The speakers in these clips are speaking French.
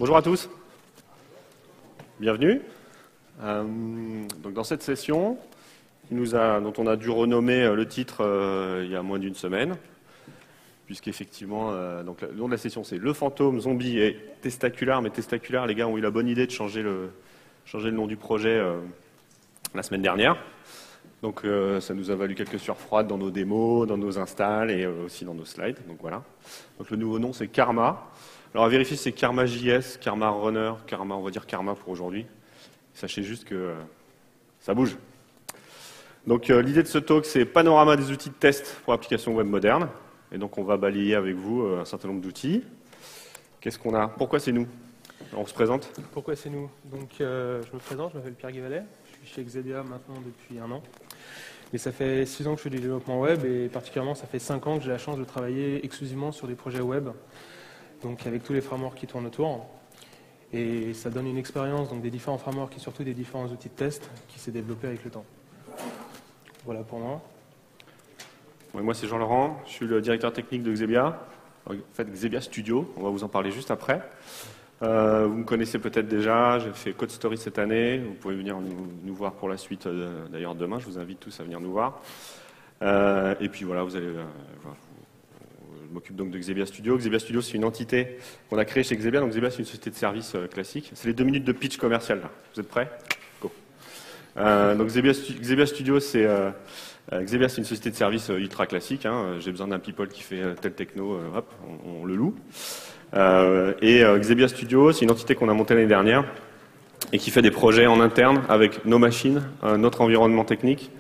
Bonjour à tous, bienvenue. Donc dans cette session, dont on a dû renommer le titre il y a moins d'une semaine, puisqu'effectivement, donc le nom de la session c'est Le Fantôme, Zombie et Testacular, mais Testacular, les gars ont eu la bonne idée de changer le nom du projet la semaine dernière. Donc ça nous a valu quelques sueurs froides dans nos démos, dans nos installs et aussi dans nos slides. Donc voilà. Donc le nouveau nom c'est Karma. Alors à vérifier c'est Karma JS, Karma Runner, Karma, on va dire Karma pour aujourd'hui. Sachez juste que ça bouge. Donc l'idée de ce talk c'est panorama des outils de test pour applications web modernes. Et donc on va balayer avec vous un certain nombre d'outils. Qu'est-ce qu'on a? Pourquoi c'est nous? On se présente? Pourquoi c'est nous? Donc je me présente, je m'appelle Pierre Guévalet, je suis chez Xebia maintenant depuis 1 an. Mais ça fait 6 ans que je fais du développement web et particulièrement ça fait 5 ans que j'ai la chance de travailler exclusivement sur des projets web, donc avec tous les frameworks qui tournent autour. Et ça donne une expérience donc, des différents frameworks et surtout des différents outils de test qui s'est développé avec le temps. Voilà pour moi. Ouais, moi c'est Jean-Laurent, je suis le directeur technique de Xebia. En fait Xebia Studio, on va vous en parler juste après. Vous me connaissez peut-être déjà, j'ai fait Code Story cette année, vous pouvez venir nous voir pour la suite d'ailleurs demain, je vous invite tous à venir nous voir. Et puis voilà, vous allez, je m'occupe donc de Xebia Studio. Xebia Studio c'est une entité qu'on a créée chez Xebia, donc Xebia c'est une société de services classique. C'est les 2 minutes de pitch commercial là, vous êtes prêts? Go. Donc Xebia Studio c'est Xebia c'est une société de services ultra classique, hein. J'ai besoin d'un people qui fait tel techno, hop, on le loue. Xebia Studio, c'est une entité qu'on a montée l'année dernière et qui fait des projets en interne avec nos machines, notre environnement technique,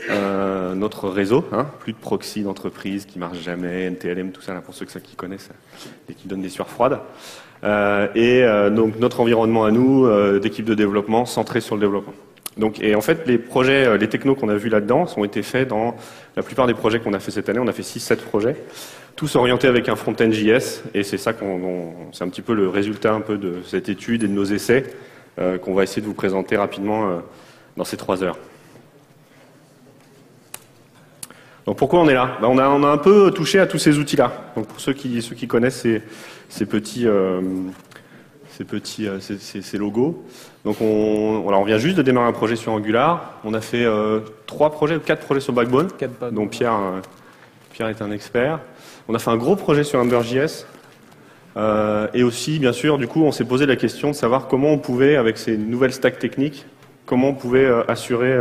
notre réseau, hein, plus de proxy d'entreprise qui marche jamais, NTLM, tout ça, là, pour ceux qui connaissent et qui donnent des sueurs froides. Donc notre environnement à nous, d'équipe de développement centré sur le développement. Donc, et en fait, les projets, les technos qu'on a vus là-dedans ont été faits dans la plupart des projets qu'on a fait cette année. On a fait 6-7 projets, tous orientés avec un front-end JS. Et c'est ça c'est un petit peu le résultat un peu de cette étude et de nos essais qu'on va essayer de vous présenter rapidement dans ces 3 heures. Donc pourquoi on est là? On a un peu touché à tous ces outils-là. Donc pour ceux qui connaissent ces petits logos. Donc on vient juste de démarrer un projet sur Angular. On a fait 4 projets sur Backbone, dont Pierre est un expert. On a fait un gros projet sur Ember.js. Et aussi, bien sûr, du coup, on s'est posé la question de savoir comment on pouvait, avec ces nouvelles stacks techniques, comment on pouvait assurer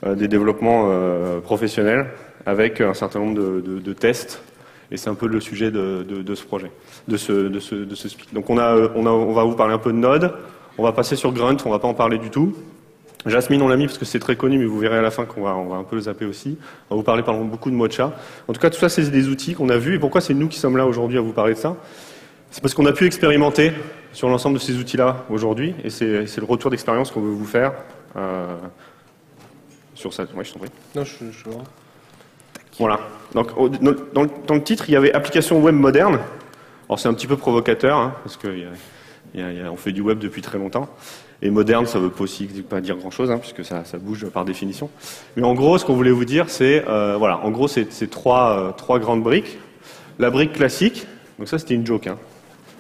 des développements professionnels avec un certain nombre de tests. Et c'est un peu le sujet de ce projet, de ce speak. Donc on va vous parler un peu de Node, on va passer sur Grunt, on va pas en parler du tout. Jasmine on l'a mis parce que c'est très connu, mais vous verrez à la fin qu'on va un peu le zapper aussi. On va vous parler beaucoup de Mocha. En tout cas, tout ça c'est des outils qu'on a vus. Et pourquoi c'est nous qui sommes là aujourd'hui à vous parler de ça? C'est parce qu'on a pu expérimenter sur l'ensemble de ces outils-là aujourd'hui, et c'est le retour d'expérience qu'on veut vous faire sur ça. Ouais, je t'en prie. Non, je vois. Voilà. Donc, dans le titre, il y avait application web moderne. Alors, c'est un petit peu provocateur, hein, parce que on fait du web depuis très longtemps. Et moderne, ça veut pas dire grand-chose, hein, puisque ça bouge par définition. Mais en gros, ce qu'on voulait vous dire, c'est, voilà, en gros, c'est trois grandes briques. La brique classique, donc ça, c'était une joke, hein.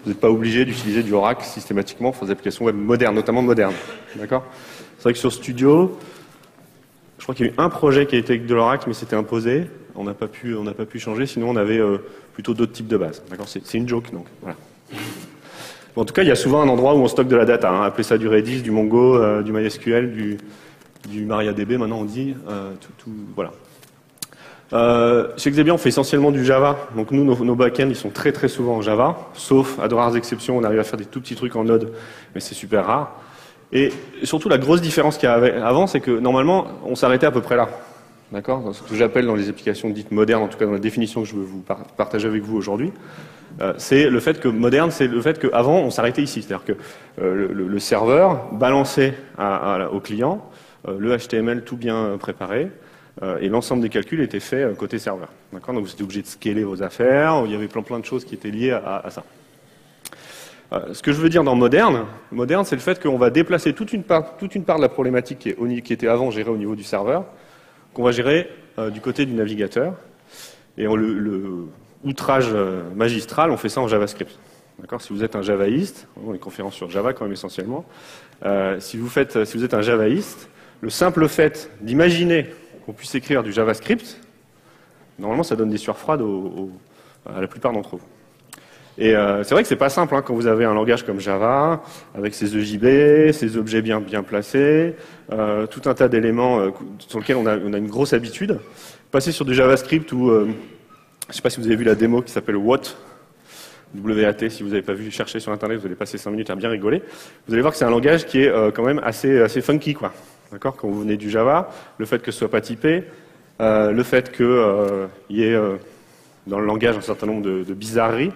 Vous n'êtes pas obligé d'utiliser du Oracle systématiquement pour des applications web modernes, notamment modernes. D'accord? C'est vrai que sur Studio, je crois qu'il y a eu un projet qui a été avec de l'Oracle, mais c'était imposé. On n'a pas pu changer, sinon on avait plutôt d'autres types de bases. D'accord, c'est une joke, donc voilà. Bon, en tout cas, il y a souvent un endroit où on stocke de la data. Hein. Appelez ça du Redis, du Mongo, du MySQL, du MariaDB. Maintenant, on dit voilà. Chez Xebia, on fait essentiellement du Java. Donc nous, nos backends, ils sont très très souvent en Java, sauf à de rares exceptions. On arrive à faire des tout petits trucs en Node, mais c'est super rare. Et surtout, la grosse différence qu'il y avait avant, c'est que normalement, on s'arrêtait à peu près là. D'accord? Ce que j'appelle dans les applications dites modernes, en tout cas dans la définition que je veux vous partager avec vous aujourd'hui, c'est le fait que moderne, c'est le fait qu'avant, on s'arrêtait ici. C'est-à-dire que le serveur balançait au client le HTML tout bien préparé, et l'ensemble des calculs était fait côté serveur. D'accord? Donc vous étiez obligé de scaler vos affaires, il y avait plein de choses qui étaient liées à ça. Ce que je veux dire dans moderne, c'est le fait qu'on va déplacer toute une part de la problématique qui était avant gérée au niveau du serveur, qu'on va gérer du côté du navigateur. Et le outrage magistral, on fait ça en JavaScript. D'accord, si vous êtes un javaïste, on a une conférence sur Java quand même essentiellement, si vous êtes un javaïste, le simple fait d'imaginer qu'on puisse écrire du JavaScript, normalement ça donne des sueurs froides à la plupart d'entre vous. Et c'est vrai que c'est pas simple hein, quand vous avez un langage comme Java, avec ses EJB, ses objets bien placés, tout un tas d'éléments sur lesquels on a une grosse habitude. Passer sur du JavaScript ou, je ne sais pas si vous avez vu la démo qui s'appelle WAT, WAT, si vous n'avez pas vu, chercher sur Internet, vous allez passer 5 minutes à bien rigoler. Vous allez voir que c'est un langage qui est quand même assez funky, quoi. D'accord ? Quand vous venez du Java, le fait que ce soit pas typé, le fait qu'il y ait dans le langage un certain nombre de bizarreries,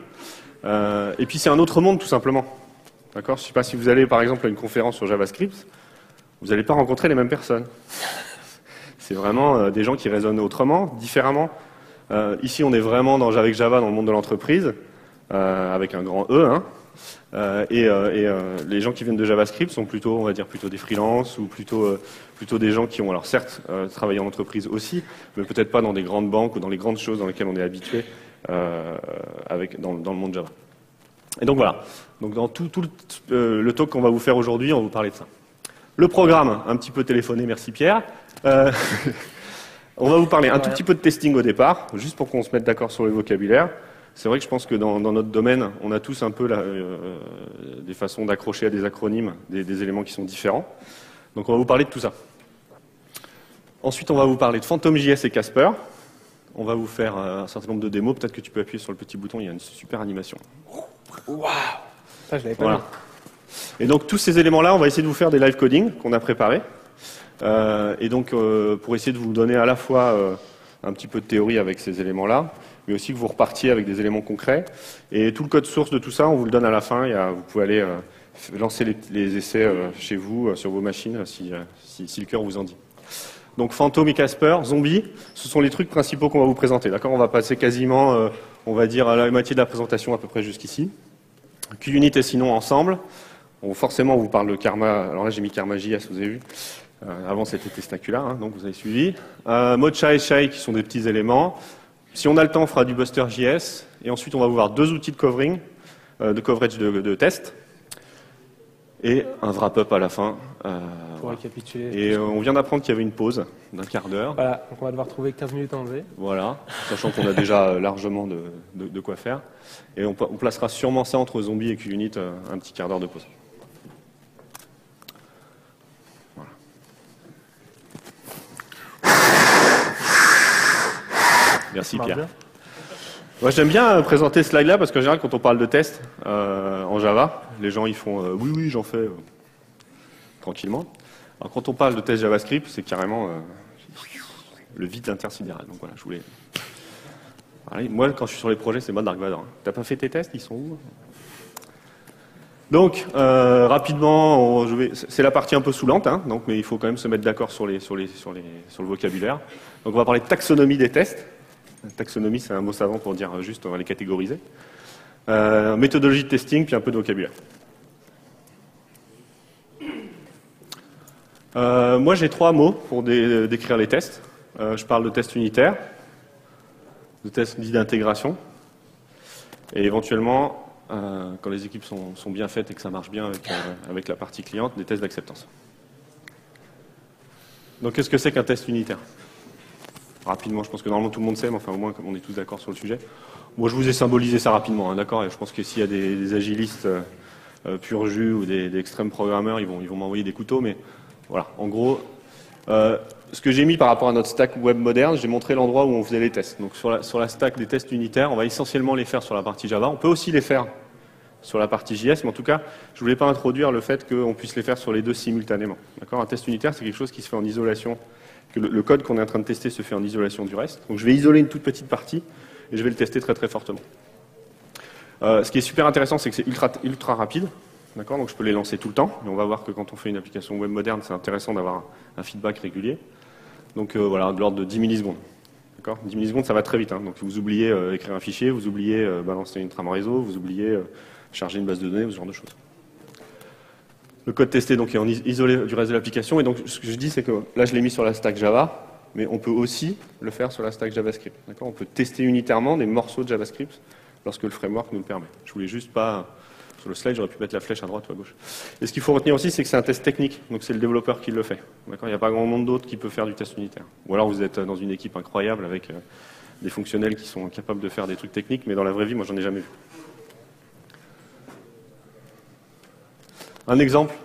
et puis c'est un autre monde tout simplement. D'accord ? Je ne sais pas si vous allez par exemple à une conférence sur JavaScript, vous n'allez pas rencontrer les mêmes personnes. C'est vraiment des gens qui raisonnent autrement, différemment. Ici on est vraiment avec Java dans le monde de l'entreprise, avec un grand E, hein. Les gens qui viennent de JavaScript sont plutôt, on va dire, plutôt des freelances ou plutôt des gens qui ont, alors certes, travaillé en entreprise aussi, mais peut-être pas dans des grandes banques ou dans les grandes choses dans lesquelles on est habitué dans le monde Java. Et donc voilà. Donc dans tout le talk qu'on va vous faire aujourd'hui, on va vous parler de ça. Le programme, un petit peu téléphoné, merci Pierre. On va vous parler un tout petit peu de testing au départ, juste pour qu'on se mette d'accord sur le vocabulaire. C'est vrai que je pense que dans notre domaine, on a tous un peu des façons d'accrocher à des acronymes, des éléments qui sont différents. Donc on va vous parler de tout ça. Ensuite, on va vous parler de PhantomJS et Casper. On va vous faire un certain nombre de démos. Peut-être que tu peux appuyer sur le petit bouton, il y a une super animation. Waouh! Ça, je l'avais pas Voilà. Et donc tous ces éléments-là, on va essayer de vous faire des live coding qu'on a préparés. Et donc pour essayer de vous donner à la fois un petit peu de théorie avec ces éléments-là, mais aussi que vous repartiez avec des éléments concrets. Et tout le code source de tout ça, on vous le donne à la fin. Vous pouvez aller lancer les essais chez vous, sur vos machines, si le cœur vous en dit. Donc Phantom et Casper, Zombie, ce sont les trucs principaux qu'on va vous présenter. D'accord ? On va passer quasiment, on va dire, à la moitié de la présentation à peu près jusqu'ici. QUnit et Sinon ensemble. Forcément, on vous parle de Karma. Alors là, j'ai mis Karma.js, vous avez vu. Avant, c'était Testacula, hein, donc vous avez suivi. Mocha et Shai, qui sont des petits éléments. Si on a le temps, on fera du Buster.js. Et ensuite, on va vous voir 2 outils de coverage de test. Et un wrap-up à la fin. Pour récapituler. Et on vient d'apprendre qu'il y avait une pause d'un quart d'heure. Voilà, donc on va devoir trouver 15 minutes à enlever. Voilà, sachant qu'on a déjà largement de quoi faire. Et on placera sûrement ça entre Zombie et QUnit, un petit quart d'heure de pause. Voilà. Merci Pierre. Moi j'aime bien présenter ce slide-là parce qu'en général quand on parle de test en Java, les gens ils font oui j'en fais tranquillement. Alors quand on parle de test JavaScript, c'est carrément le vide intersidéral. Donc voilà, je voulais. Allez, moi quand je suis sur les projets, c'est moi Dark Vador. T'as pas fait tes tests? Ils sont où? Donc rapidement, c'est la partie un peu saoulante, hein, donc mais il faut quand même se mettre d'accord sur le vocabulaire. Donc on va parler de taxonomie des tests. Taxonomie, c'est un mot savant pour dire juste on va les catégoriser. Méthodologie de testing, puis un peu de vocabulaire. Moi, j'ai 3 mots pour décrire les tests. Je parle de tests unitaires, de tests dits d'intégration, et éventuellement, quand les équipes sont bien faites et que ça marche bien avec la partie cliente, des tests d'acceptance. Donc, qu'est-ce que c'est qu'un test unitaire ? Rapidement, je pense que normalement tout le monde sait, mais enfin au moins on est tous d'accord sur le sujet. Moi, je vous ai symbolisé ça rapidement, hein, d'accord ? Et je pense que s'il y a des agilistes pur jus ou des extrêmes programmeurs, ils vont m'envoyer des couteaux, mais voilà. En gros, ce que j'ai mis par rapport à notre stack web moderne, j'ai montré l'endroit où on faisait les tests. Donc sur la stack des tests unitaires, on va essentiellement les faire sur la partie Java. On peut aussi les faire sur la partie JS, mais en tout cas, je ne voulais pas introduire le fait qu'on puisse les faire sur les deux simultanément. D'accord ? Un test unitaire, c'est quelque chose qui se fait en isolation. Que le code qu'on est en train de tester se fait en isolation du reste. Donc je vais isoler une toute petite partie et je vais le tester très très fortement. Ce qui est super intéressant, c'est que c'est ultra rapide. D'accord ? Donc je peux les lancer tout le temps. Et on va voir que quand on fait une application web moderne, c'est intéressant d'avoir un feedback régulier. Donc voilà, de l'ordre de 10 millisecondes. D'accord ? 10 millisecondes, ça va très vite. Hein. Donc vous oubliez écrire un fichier, vous oubliez balancer une trame réseau, vous oubliez charger une base de données, ce genre de choses. Le code testé donc, est isolé du reste de l'application. Et donc, ce que je dis, c'est que là, je l'ai mis sur la stack Java, mais on peut aussi le faire sur la stack JavaScript. On peut tester unitairement des morceaux de JavaScript lorsque le framework nous le permet. Je voulais juste pas... Sur le slide, j'aurais pu mettre la flèche à droite ou à gauche. Et ce qu'il faut retenir aussi, c'est que c'est un test technique, donc c'est le développeur qui le fait. Il n'y a pas grand monde d'autre qui peut faire du test unitaire. Ou alors vous êtes dans une équipe incroyable avec des fonctionnels qui sont capables de faire des trucs techniques, mais dans la vraie vie, moi, j'en ai jamais vu. Un exemple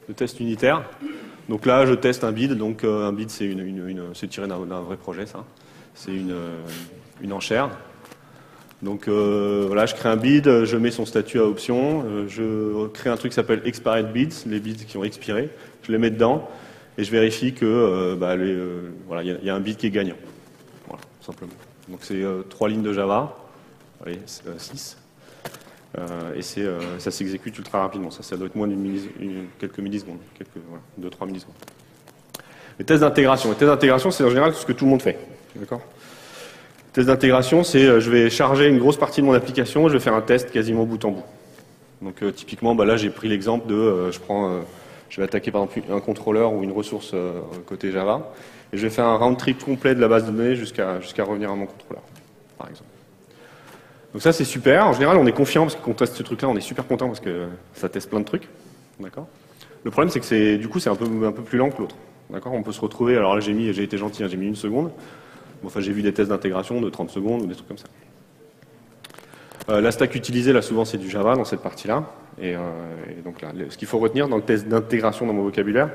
de test unitaire. Donc là, je teste un bid. Donc un bid, c'est tiré d'un vrai projet, ça. C'est une enchère. Donc voilà, je crée un bid, je mets son statut à option, je crée un truc qui s'appelle expired bids, les bids qui ont expiré, je les mets dedans et je vérifie que voilà, y a un bid qui est gagnant. Voilà, tout simplement. Donc c'est 3 lignes de Java, allez, 6. Et ça s'exécute ultra rapidement. Ça doit être moins quelques millisecondes, voilà, 2-3 millisecondes. Les tests d'intégration. Les tests d'intégration, c'est en général ce que tout le monde fait. D'accord ? Test d'intégration, c'est je vais charger une grosse partie de mon application, je vais faire un test quasiment bout en bout. Donc typiquement, là j'ai pris l'exemple de je vais attaquer par exemple un contrôleur ou une ressource côté Java, et je vais faire un round trip complet de la base de données jusqu'à revenir à mon contrôleur, par exemple. Donc ça c'est super. En général, on est confiant parce qu'on teste ce truc-là, on est super content parce que ça teste plein de trucs. D'accord. Le problème c'est que c'est un peu plus lent que l'autre. D'accord. On peut se retrouver. Alors là j'ai été gentil, hein, j'ai mis 1 seconde. Enfin, j'ai vu des tests d'intégration de 30 secondes ou des trucs comme ça. La stack utilisée, là, souvent, c'est du Java dans cette partie-là. Et donc là, ce qu'il faut retenir dans le test d'intégration dans mon vocabulaire,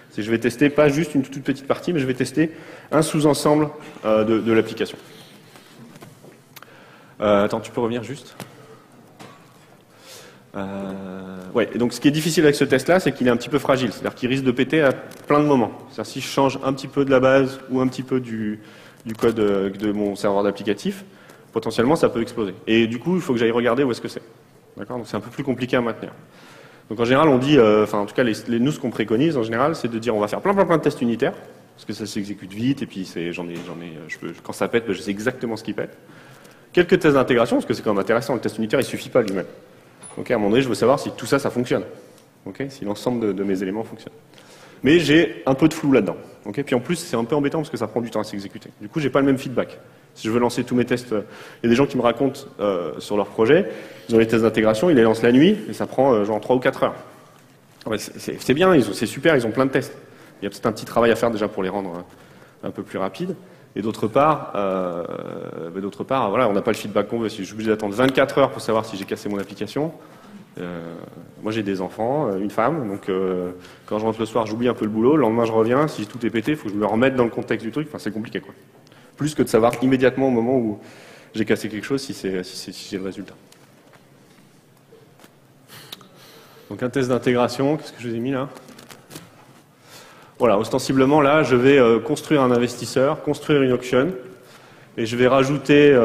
c'est que je vais tester pas juste une toute petite partie, mais je vais tester un sous-ensemble de l'application. Attends, tu peux revenir juste ? Ouais, et donc ce qui est difficile avec ce test-là, c'est qu'il est un petit peu fragile. C'est-à-dire qu'il risque de péter à plein de moments. C'est-à-dire si je change un petit peu de la base ou un petit peu du code de mon serveur d'applicatif, potentiellement ça peut exploser. Et du coup, il faut que j'aille regarder où est-ce que c'est. D'accord ? Donc c'est un peu plus compliqué à maintenir. Donc en général, on dit, en tout cas, nous ce qu'on préconise en général, c'est de dire on va faire plein de tests unitaires, parce que ça s'exécute vite, et puis quand ça pète, je sais exactement ce qui pète. Quelques tests d'intégration, parce que c'est quand même intéressant, le test unitaire il suffit pas lui-même. Donc à un moment donné, je veux savoir si tout ça, ça fonctionne. Okay ? Si l'ensemble de mes éléments fonctionnent. Mais j'ai un peu de flou là-dedans. Okay ? Puis en plus, c'est un peu embêtant parce que ça prend du temps à s'exécuter. Du coup, j'ai pas le même feedback. Si je veux lancer tous mes tests, il y a des gens qui me racontent sur leur projet, ils ont les tests d'intégration, ils les lancent la nuit, et ça prend genre 3 ou 4 heures. Ouais, c'est bien, c'est super, ils ont plein de tests. Il y a peut-être un petit travail à faire déjà pour les rendre un peu plus rapides. Et d'autre part, voilà, on n'a pas le feedback qu'on veut. Si je suis obligé d'attendre 24 heures pour savoir si j'ai cassé mon application, moi j'ai des enfants, une femme, donc quand je rentre le soir, j'oublie un peu le boulot, le lendemain je reviens, si tout est pété, il faut que je me remette dans le contexte du truc, enfin c'est compliqué quoi. Plus que de savoir immédiatement au moment où j'ai cassé quelque chose si j'ai le résultat. Donc un test d'intégration, qu'est-ce que je vous ai mis là ? Voilà, ostensiblement là, je vais construire un investisseur, construire une auction, et je vais rajouter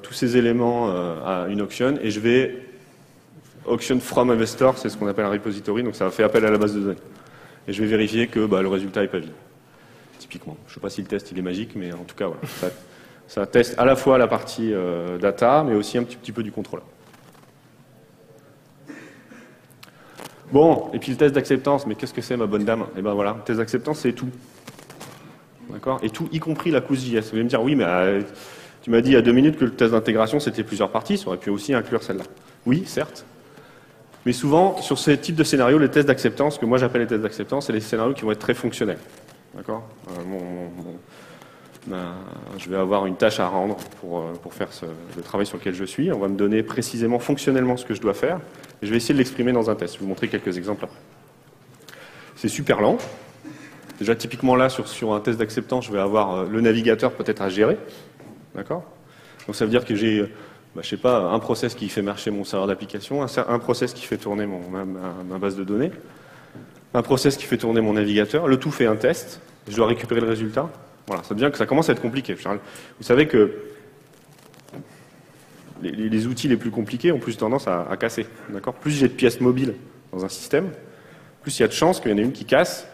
tous ces éléments à une auction, et je vais auction from investor, c'est ce qu'on appelle un repository, donc ça fait appel à la base de données. Et je vais vérifier que le résultat n'est pas vide. Typiquement. Je ne sais pas si le test il est magique, mais en tout cas, voilà. Ça teste à la fois la partie data, mais aussi un petit peu du contrôleur. Bon, et puis le test d'acceptance, mais qu'est-ce que c'est, ma bonne dame ? Eh ben voilà, le test d'acceptance, c'est tout. D'accord ? Et tout, y compris la couche JS. Vous allez me dire, oui, mais tu m'as dit il y a 2 minutes que le test d'intégration, c'était plusieurs parties, ça aurait pu aussi inclure celle-là. Oui, certes. Mais souvent, sur ce type de scénario, les tests d'acceptance, que moi j'appelle les tests d'acceptance, c'est les scénarios qui vont être très fonctionnels. D'accord ? Je vais avoir une tâche à rendre pour faire le travail sur lequel je suis. On va me donner précisément, fonctionnellement, ce que je dois faire. Et je vais essayer de l'exprimer dans un test. Je vais vous montrer quelques exemples après. C'est super lent. Déjà, typiquement là, sur un test d'acceptance, je vais avoir le navigateur peut-être à gérer. D'accord ? Donc ça veut dire que j'ai, je sais pas, un process qui fait marcher mon serveur d'application, un process qui fait tourner ma base de données, un process qui fait tourner mon navigateur. Le tout fait un test. Je dois récupérer le résultat. Voilà, ça devient que ça commence à être compliqué. Vous savez que les outils les plus compliqués ont plus tendance à casser. D'accord ? Plus j'ai de pièces mobiles dans un système, plus il y a de chances qu'il y en ait une qui casse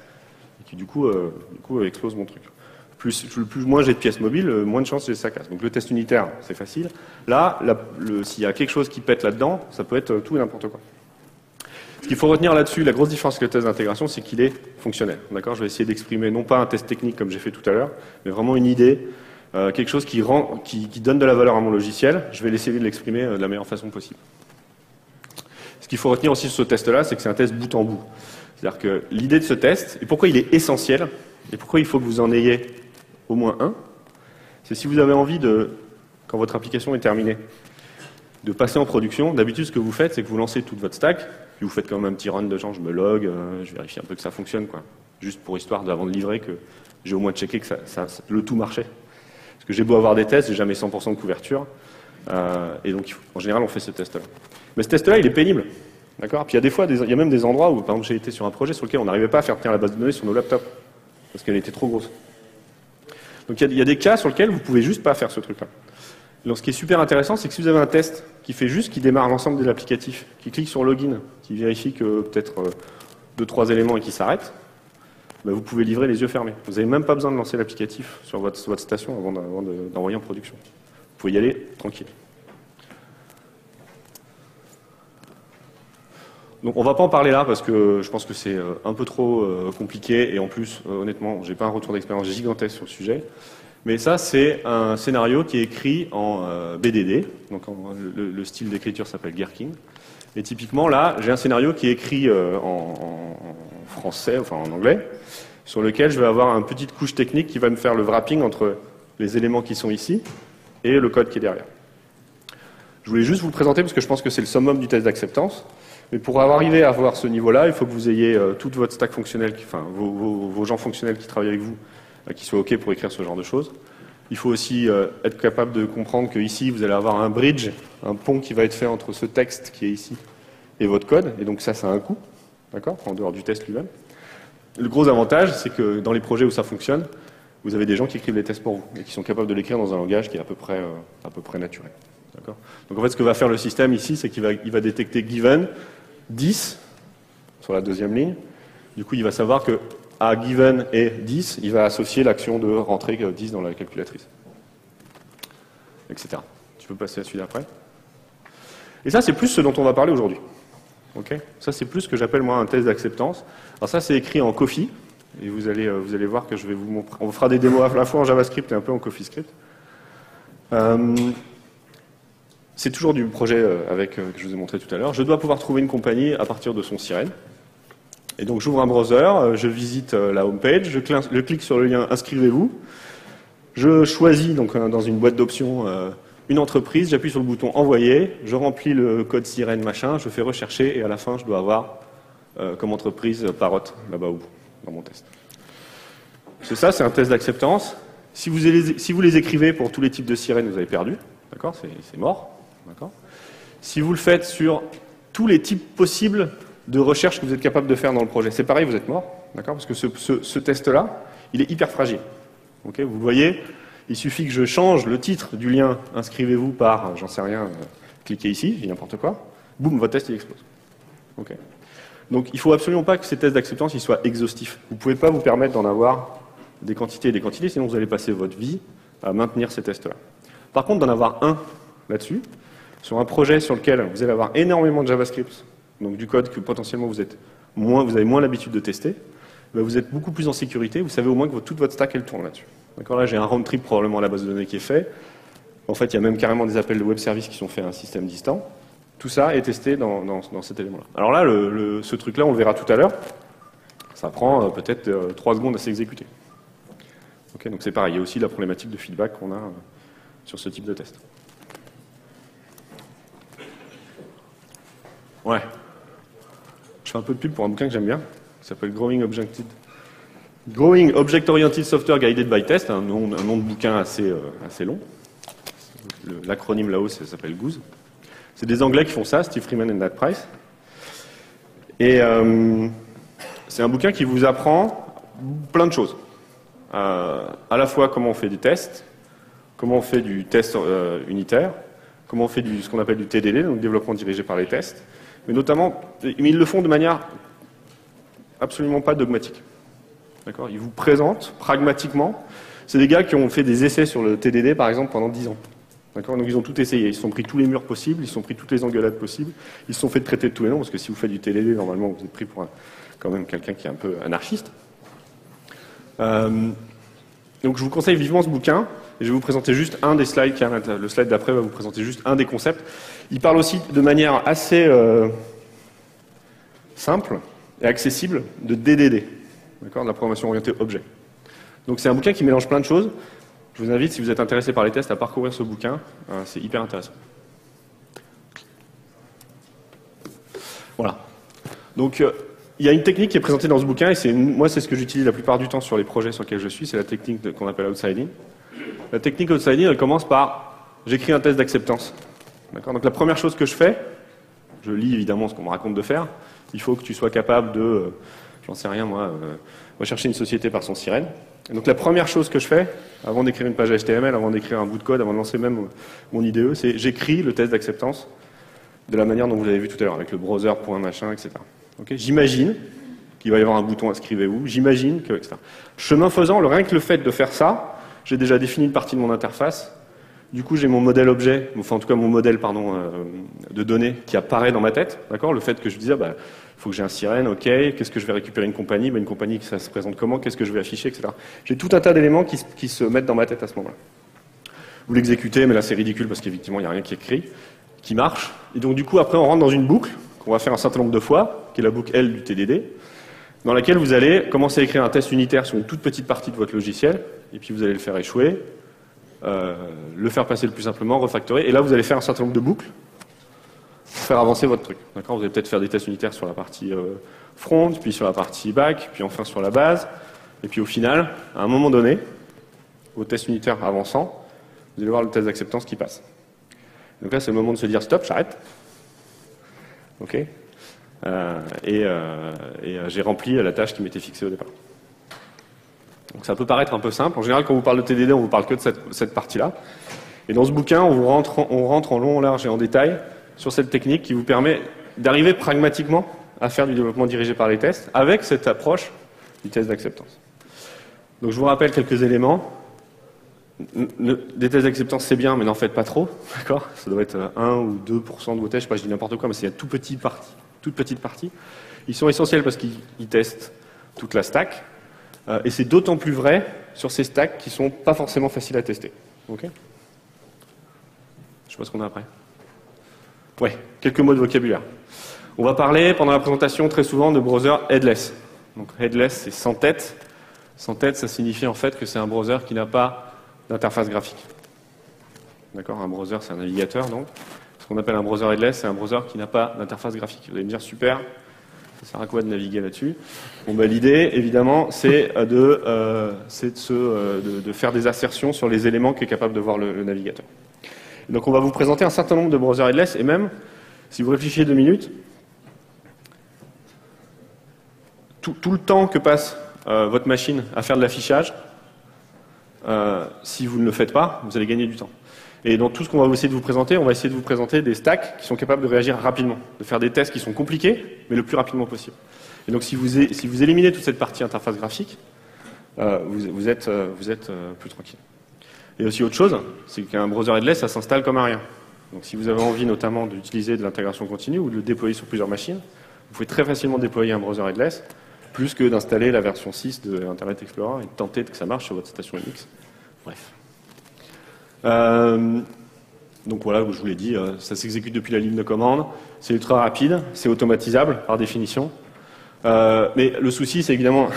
et qui du coup explose mon truc. Moins j'ai de pièces mobiles, moins de chances que ça casse. Donc le test unitaire, c'est facile. Là, s'il y a quelque chose qui pète là-dedans, ça peut être tout et n'importe quoi. Ce qu'il faut retenir là-dessus, la grosse différence avec le test d'intégration, c'est qu'il est fonctionnel. D'accord ? Je vais essayer d'exprimer non pas un test technique comme j'ai fait tout à l'heure, mais vraiment une idée quelque chose qui donne de la valeur à mon logiciel, je vais essayer de l'exprimer de la meilleure façon possible. Ce qu'il faut retenir aussi sur ce test-là, c'est que c'est un test bout en bout. C'est-à-dire que l'idée de ce test, et pourquoi il est essentiel, et pourquoi il faut que vous en ayez au moins un, c'est si vous avez envie de, quand votre application est terminée, de passer en production. D'habitude, ce que vous faites, c'est que vous lancez toute votre stack, puis vous faites quand même un petit run de genre, je me log, je vérifie un peu que ça fonctionne, quoi. Juste pour histoire, avant de livrer, que j'ai au moins checké que le tout marchait. Parce que j'ai beau avoir des tests, j'ai jamais 100% de couverture, et donc en général, on fait ce test-là. Mais ce test-là, il est pénible. D'accord. Puis il y a des fois, il y a même des endroits où, par exemple, j'ai été sur un projet sur lequel on n'arrivait pas à faire tenir la base de données sur nos laptops, parce qu'elle était trop grosse. Donc il y a des cas sur lesquels vous pouvez juste pas faire ce truc-là. Donc ce qui est super intéressant, c'est que si vous avez un test qui démarre l'ensemble de l'applicatif, qui clique sur login, qui vérifie que peut-être 2-3 éléments et qui s'arrête, ben vous pouvez livrer les yeux fermés. Vous n'avez même pas besoin de lancer l'applicatif sur votre station avant d'envoyer en production. Vous pouvez y aller tranquille. Donc on va pas en parler là parce que je pense que c'est un peu trop compliqué et en plus, honnêtement, j'ai pas un retour d'expérience gigantesque sur le sujet. Mais ça, c'est un scénario qui est écrit en BDD, donc le style d'écriture s'appelle Gherkin. Et typiquement là, j'ai un scénario qui est écrit en français, enfin en anglais, sur lequel je vais avoir une petite couche technique qui va me faire le wrapping entre les éléments qui sont ici et le code qui est derrière. Je voulais juste vous le présenter parce que je pense que c'est le summum du test d'acceptance. Mais pour arriver à avoir ce niveau-là, il faut que vous ayez toute votre stack fonctionnelle, enfin vos gens fonctionnels qui travaillent avec vous, qui soient OK pour écrire ce genre de choses. Il faut aussi être capable de comprendre qu'ici, vous allez avoir un bridge, un pont qui va être fait entre ce texte qui est ici et votre code. Et donc ça a un coût, d'accord, en dehors du test lui-même. Le gros avantage, c'est que dans les projets où ça fonctionne, vous avez des gens qui écrivent les tests pour vous et qui sont capables de l'écrire dans un langage qui est à peu près naturel. D'accord. Donc en fait, ce que va faire le système ici, c'est qu'il va détecter given 10 sur la deuxième ligne. Du coup, il va savoir que à given et 10, il va associer l'action de rentrer 10 dans la calculatrice, etc. Tu peux passer à celui d'après. Et ça, c'est plus ce dont on va parler aujourd'hui. Okay, ça, c'est plus ce que j'appelle moi un test d'acceptance. Alors ça, c'est écrit en Coffee, et vous allez voir que je vais vous montrer. On fera des démos à la fois en JavaScript et un peu en CoffeeScript. C'est toujours du projet que je vous ai montré tout à l'heure. Je dois pouvoir trouver une compagnie à partir de son sirène. Et donc j'ouvre un browser, je visite la home page, je clique sur le lien « Inscrivez-vous ». Je choisis donc dans une boîte d'options une entreprise, j'appuie sur le bouton « Envoyer », je remplis le code sirène machin, je fais rechercher et à la fin je dois avoir comme entreprise Parrot là-bas au bout, dans mon test. C'est ça, c'est un test d'acceptance. Si vous les écrivez pour tous les types de sirènes, vous avez perdu, d'accord, c'est mort. Si vous le faites sur tous les types possibles de recherche que vous êtes capable de faire dans le projet, c'est pareil, vous êtes mort, d'accord, parce que ce test-là, il est hyper fragile. Okay, vous voyez, il suffit que je change le titre du lien, inscrivez-vous par, j'en sais rien, cliquez ici, je dis n'importe quoi, boum, votre test il explose. Okay. Donc il ne faut absolument pas que ces tests d'acceptance ils soient exhaustifs. Vous ne pouvez pas vous permettre d'en avoir des quantités et des quantités, sinon vous allez passer votre vie à maintenir ces tests-là. Par contre, d'en avoir un là-dessus, sur un projet sur lequel vous allez avoir énormément de JavaScript, donc du code que potentiellement vous avez moins l'habitude de tester, ben vous êtes beaucoup plus en sécurité, vous savez au moins que toute votre stack elle tourne là-dessus. D'accord, là j'ai un round trip probablement à la base de données qui est fait. En fait, il y a même carrément des appels de web service qui sont faits à un système distant. Tout ça est testé dans cet élément-là. Alors là, ce truc-là, on le verra tout à l'heure. Ça prend peut-être 3 secondes à s'exécuter. Okay, donc c'est pareil, il y a aussi la problématique de feedback qu'on a sur ce type de test. Ouais. Je fais un peu de pub pour un bouquin que j'aime bien, qui s'appelle Growing Object Oriented Software Guided by Test, un nom de bouquin assez long. L'acronyme là-haut, ça s'appelle GOOS. C'est des Anglais qui font ça, Steve Freeman et Nat Price. Et c'est un bouquin qui vous apprend plein de choses. À la fois comment on fait des tests, comment on fait du test unitaire, comment on fait ce qu'on appelle du TDD, donc développement dirigé par les tests, mais ils le font de manière absolument pas dogmatique. D'accord ? Ils vous présentent pragmatiquement. C'est des gars qui ont fait des essais sur le TDD, par exemple, pendant 10 ans. D'accord ? Donc ils ont tout essayé. Ils se sont pris tous les murs possibles, ils se sont pris toutes les engueulades possibles, ils se sont fait traiter de tous les noms, parce que si vous faites du TDD, normalement, vous êtes pris pour quand même quelqu'un qui est un peu anarchiste. Donc je vous conseille vivement ce bouquin. et je vais vous présenter juste un des slides, le slide d'après va vous présenter juste un des concepts. Il parle aussi de manière assez simple et accessible de DDD, d'accord, de la programmation orientée objet. Donc c'est un bouquin qui mélange plein de choses. Je vous invite, si vous êtes intéressé par les tests, à parcourir ce bouquin. C'est hyper intéressant. Voilà. Donc il y a une technique qui est présentée dans ce bouquin, et moi c'est ce que j'utilise la plupart du temps sur les projets sur lesquels je suis, c'est la technique qu'on appelle outsiding. La technique outsiding, elle commence par j'écris un test d'acceptance. Donc la première chose que je fais, je lis évidemment ce qu'on me raconte de faire. Il faut que tu sois capable de, j'en sais rien moi, rechercher une société par son sirène. Et donc la première chose que je fais, avant d'écrire une page HTML, avant d'écrire un bout de code, avant de lancer même mon IDE, c'est j'écris le test d'acceptance de la manière dont vous l'avez vu tout à l'heure, avec le browser, point machin, etc. Okay, j'imagine qu'il va y avoir un bouton inscrivez-vous, j'imagine que, etc. Chemin faisant, rien que le fait de faire ça, j'ai déjà défini une partie de mon interface. Du coup, j'ai mon modèle objet, enfin en tout cas mon modèle de données qui apparaît dans ma tête. D'accord, le fait que je disais, il faut que j'ai un sirène, ok, qu'est-ce que je vais récupérer une compagnie, une compagnie, ça se présente comment, qu'est-ce que je vais afficher, etc. J'ai tout un tas d'éléments qui se mettent dans ma tête à ce moment-là. Vous l'exécutez, mais là c'est ridicule parce qu'effectivement il n'y a rien qui est écrit, qui marche. Et donc du coup, après on rentre dans une boucle qu'on va faire un certain nombre de fois, qui est la boucle L du TDD, dans laquelle vous allez commencer à écrire un test unitaire sur une toute petite partie de votre logiciel, et puis vous allez le faire échouer, le faire passer le plus simplement, refactorer, et là vous allez faire un certain nombre de boucles pour faire avancer votre truc. D'accord, vous allez peut-être faire des tests unitaires sur la partie front, puis sur la partie back, puis enfin sur la base, et puis au final, à un moment donné, vos tests unitaires avançant, vous allez voir le test d'acceptance qui passe. Donc là c'est le moment de se dire stop, j'arrête. Ok, j'ai rempli la tâche qui m'était fixée au départ. Donc ça peut paraître un peu simple. En général, quand on vous parle de TDD, on vous parle que de cette partie-là. Et dans ce bouquin, on rentre en long, en large et en détail sur cette technique qui vous permet d'arriver pragmatiquement à faire du développement dirigé par les tests avec cette approche du test d'acceptance. Donc je vous rappelle quelques éléments. Des tests d'acceptance, c'est bien, mais n'en faites pas trop. D'accord ? Ça doit être 1 ou 2% de vos tests. Je sais pas, je dis n'importe quoi, mais c'est une toute petite partie. Ils sont essentiels parce qu'ils testent toute la stack. Et c'est d'autant plus vrai sur ces stacks qui ne sont pas forcément faciles à tester. Ok ? Je sais pas ce qu'on a après. Ouais, quelques mots de vocabulaire. On va parler pendant la présentation très souvent de browser headless. Donc headless, c'est sans tête. Sans tête, ça signifie en fait que c'est un browser qui n'a pas d'interface graphique. D'accord ? Un browser, c'est un navigateur, donc. Ce qu'on appelle un browser headless, c'est un browser qui n'a pas d'interface graphique. Vous allez me dire, super, ça sert à quoi de naviguer là-dessus ? Bon, l'idée, évidemment, c'est de faire des assertions sur les éléments qu'est capable de voir le navigateur. Et donc, on va vous présenter un certain nombre de browsers headless, et même, si vous réfléchissez 2 minutes, tout le temps que passe votre machine à faire de l'affichage, si vous ne le faites pas, vous allez gagner du temps. Et dans tout ce qu'on va essayer de vous présenter, on va essayer de vous présenter des stacks qui sont capables de réagir rapidement, de faire des tests qui sont compliqués, mais le plus rapidement possible. Et donc si vous éliminez toute cette partie interface graphique, vous êtes plus tranquille. Et aussi autre chose, c'est qu'un browser headless, ça s'installe comme un rien. Donc si vous avez envie notamment d'utiliser de l'intégration continue ou de le déployer sur plusieurs machines, vous pouvez très facilement déployer un browser headless, plus que d'installer la version 6 de Internet Explorer et de tenter que ça marche sur votre station MX. Bref. Donc voilà, je vous l'ai dit, ça s'exécute depuis la ligne de commande, c'est ultra rapide, c'est automatisable par définition. Mais le souci, c'est évidemment,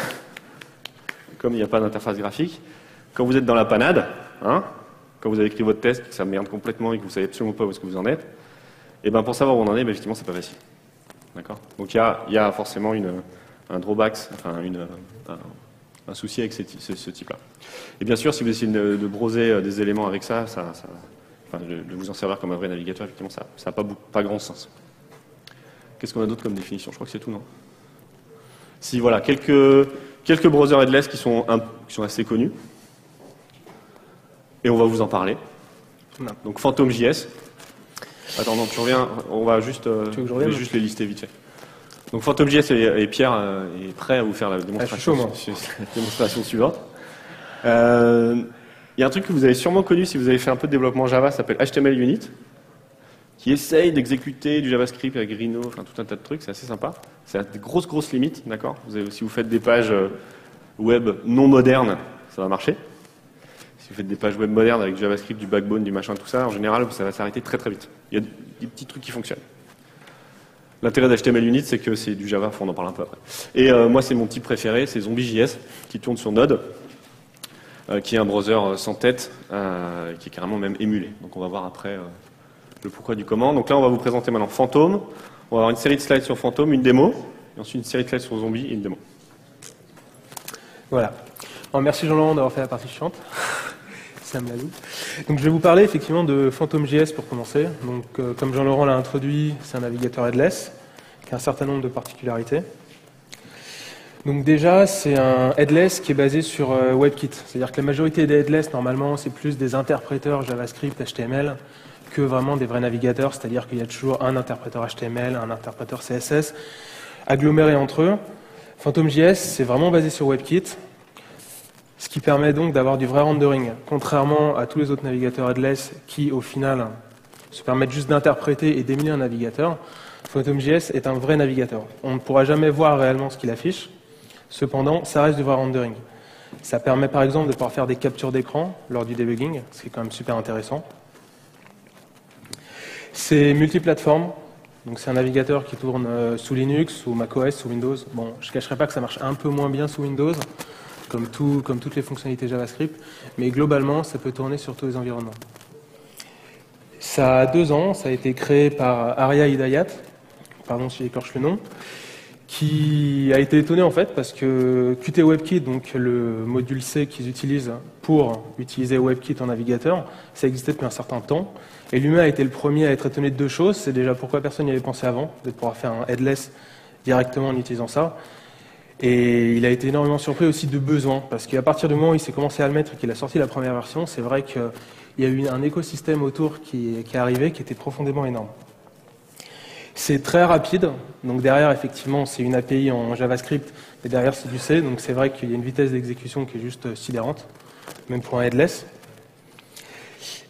comme il n'y a pas d'interface graphique, quand vous êtes dans la panade, quand vous avez écrit votre test, que ça merde complètement et que vous ne savez absolument pas où est-ce que vous en êtes, et pour savoir où on en est, effectivement, c'est pas facile. D'accord ? Donc il y a forcément un drawback, enfin un souci avec ce type-là. Et bien sûr, si vous essayez de browser des éléments avec ça, de vous en servir comme un vrai navigateur, effectivement, ça n'a pas grand sens. Qu'est-ce qu'on a d'autre comme définition ? Je crois que c'est tout, non ? Si, voilà, quelques browsers headless qui sont assez connus. Et on va vous en parler. Donc PhantomJS. Attends, non, tu reviens, on va juste, je vais juste les lister vite fait. Donc PhantomJS et Pierre est prêt à vous faire la démonstration, suivante. Il y a un truc que vous avez sûrement connu si vous avez fait un peu de développement Java, ça s'appelle HTML Unit, qui essaye d'exécuter du JavaScript avec Rhino, enfin tout un tas de trucs, c'est assez sympa. C'est à des grosses limites, d'accord ? Si vous faites des pages web non modernes, ça va marcher. Si vous faites des pages web modernes avec du JavaScript, du backbone, du machin, tout ça, en général, ça va s'arrêter très très vite. Il y a des petits trucs qui fonctionnent. L'intérêt d'HTML Unit, c'est que c'est du Java, on en parle un peu après. Et moi, c'est mon type préféré, c'est Zombie.js, qui tourne sur Node, qui est un browser sans tête, qui est carrément même émulé. Donc on va voir après le pourquoi du comment. Donc là, on va vous présenter maintenant Phantom. On va avoir une série de slides sur Phantom, une démo, et ensuite une série de slides sur Zombie et une démo. Voilà. Alors, merci Jean-Laurent d'avoir fait la partie chiante. Ça me l'a dit. Donc je vais vous parler effectivement de Phantom.js pour commencer. Donc comme Jean-Laurent l'a introduit, c'est un navigateur headless qui a un certain nombre de particularités. Donc déjà, c'est un headless qui est basé sur WebKit. C'est-à-dire que la majorité des headless, normalement, c'est plus des interpréteurs JavaScript, HTML, que vraiment des vrais navigateurs. C'est-à-dire qu'il y a toujours un interpréteur HTML, un interpréteur CSS, agglomérés entre eux. Phantom.js, c'est vraiment basé sur WebKit, ce qui permet donc d'avoir du vrai rendering, contrairement à tous les autres navigateurs headless qui, au final, se permettent juste d'interpréter et d'émuler un navigateur. Phantom.js est un vrai navigateur. On ne pourra jamais voir réellement ce qu'il affiche. Cependant, ça reste du vrai rendering. Ça permet par exemple de pouvoir faire des captures d'écran lors du debugging, ce qui est quand même super intéressant. C'est multiplateforme, donc c'est un navigateur qui tourne sous Linux, sous macOS, sous Windows. Bon, je ne cacherai pas que ça marche un peu moins bien sous Windows, comme toutes les fonctionnalités JavaScript, mais globalement, ça peut tourner sur tous les environnements. Ça a 2 ans, ça a été créé par Arya Hidayat, pardon si j'écorche le nom, qui a été étonné en fait parce que Qt WebKit, donc le module C qu'ils utilisent pour utiliser WebKit en navigateur, ça existait depuis un certain temps. Et lui-même a été le premier à être étonné de 2 choses. C'est déjà pourquoi personne n'y avait pensé avant, de pouvoir faire un headless directement en utilisant ça. Et il a été énormément surpris aussi de besoins, parce qu'à partir du moment où il s'est commencé à le mettre et qu'il a sorti la première version, c'est vrai qu'il y a eu un écosystème autour qui est arrivé qui était profondément énorme. C'est très rapide, donc derrière effectivement c'est une API en JavaScript, mais derrière c'est du C, donc c'est vrai qu'il y a une vitesse d'exécution qui est juste sidérante, même pour un headless.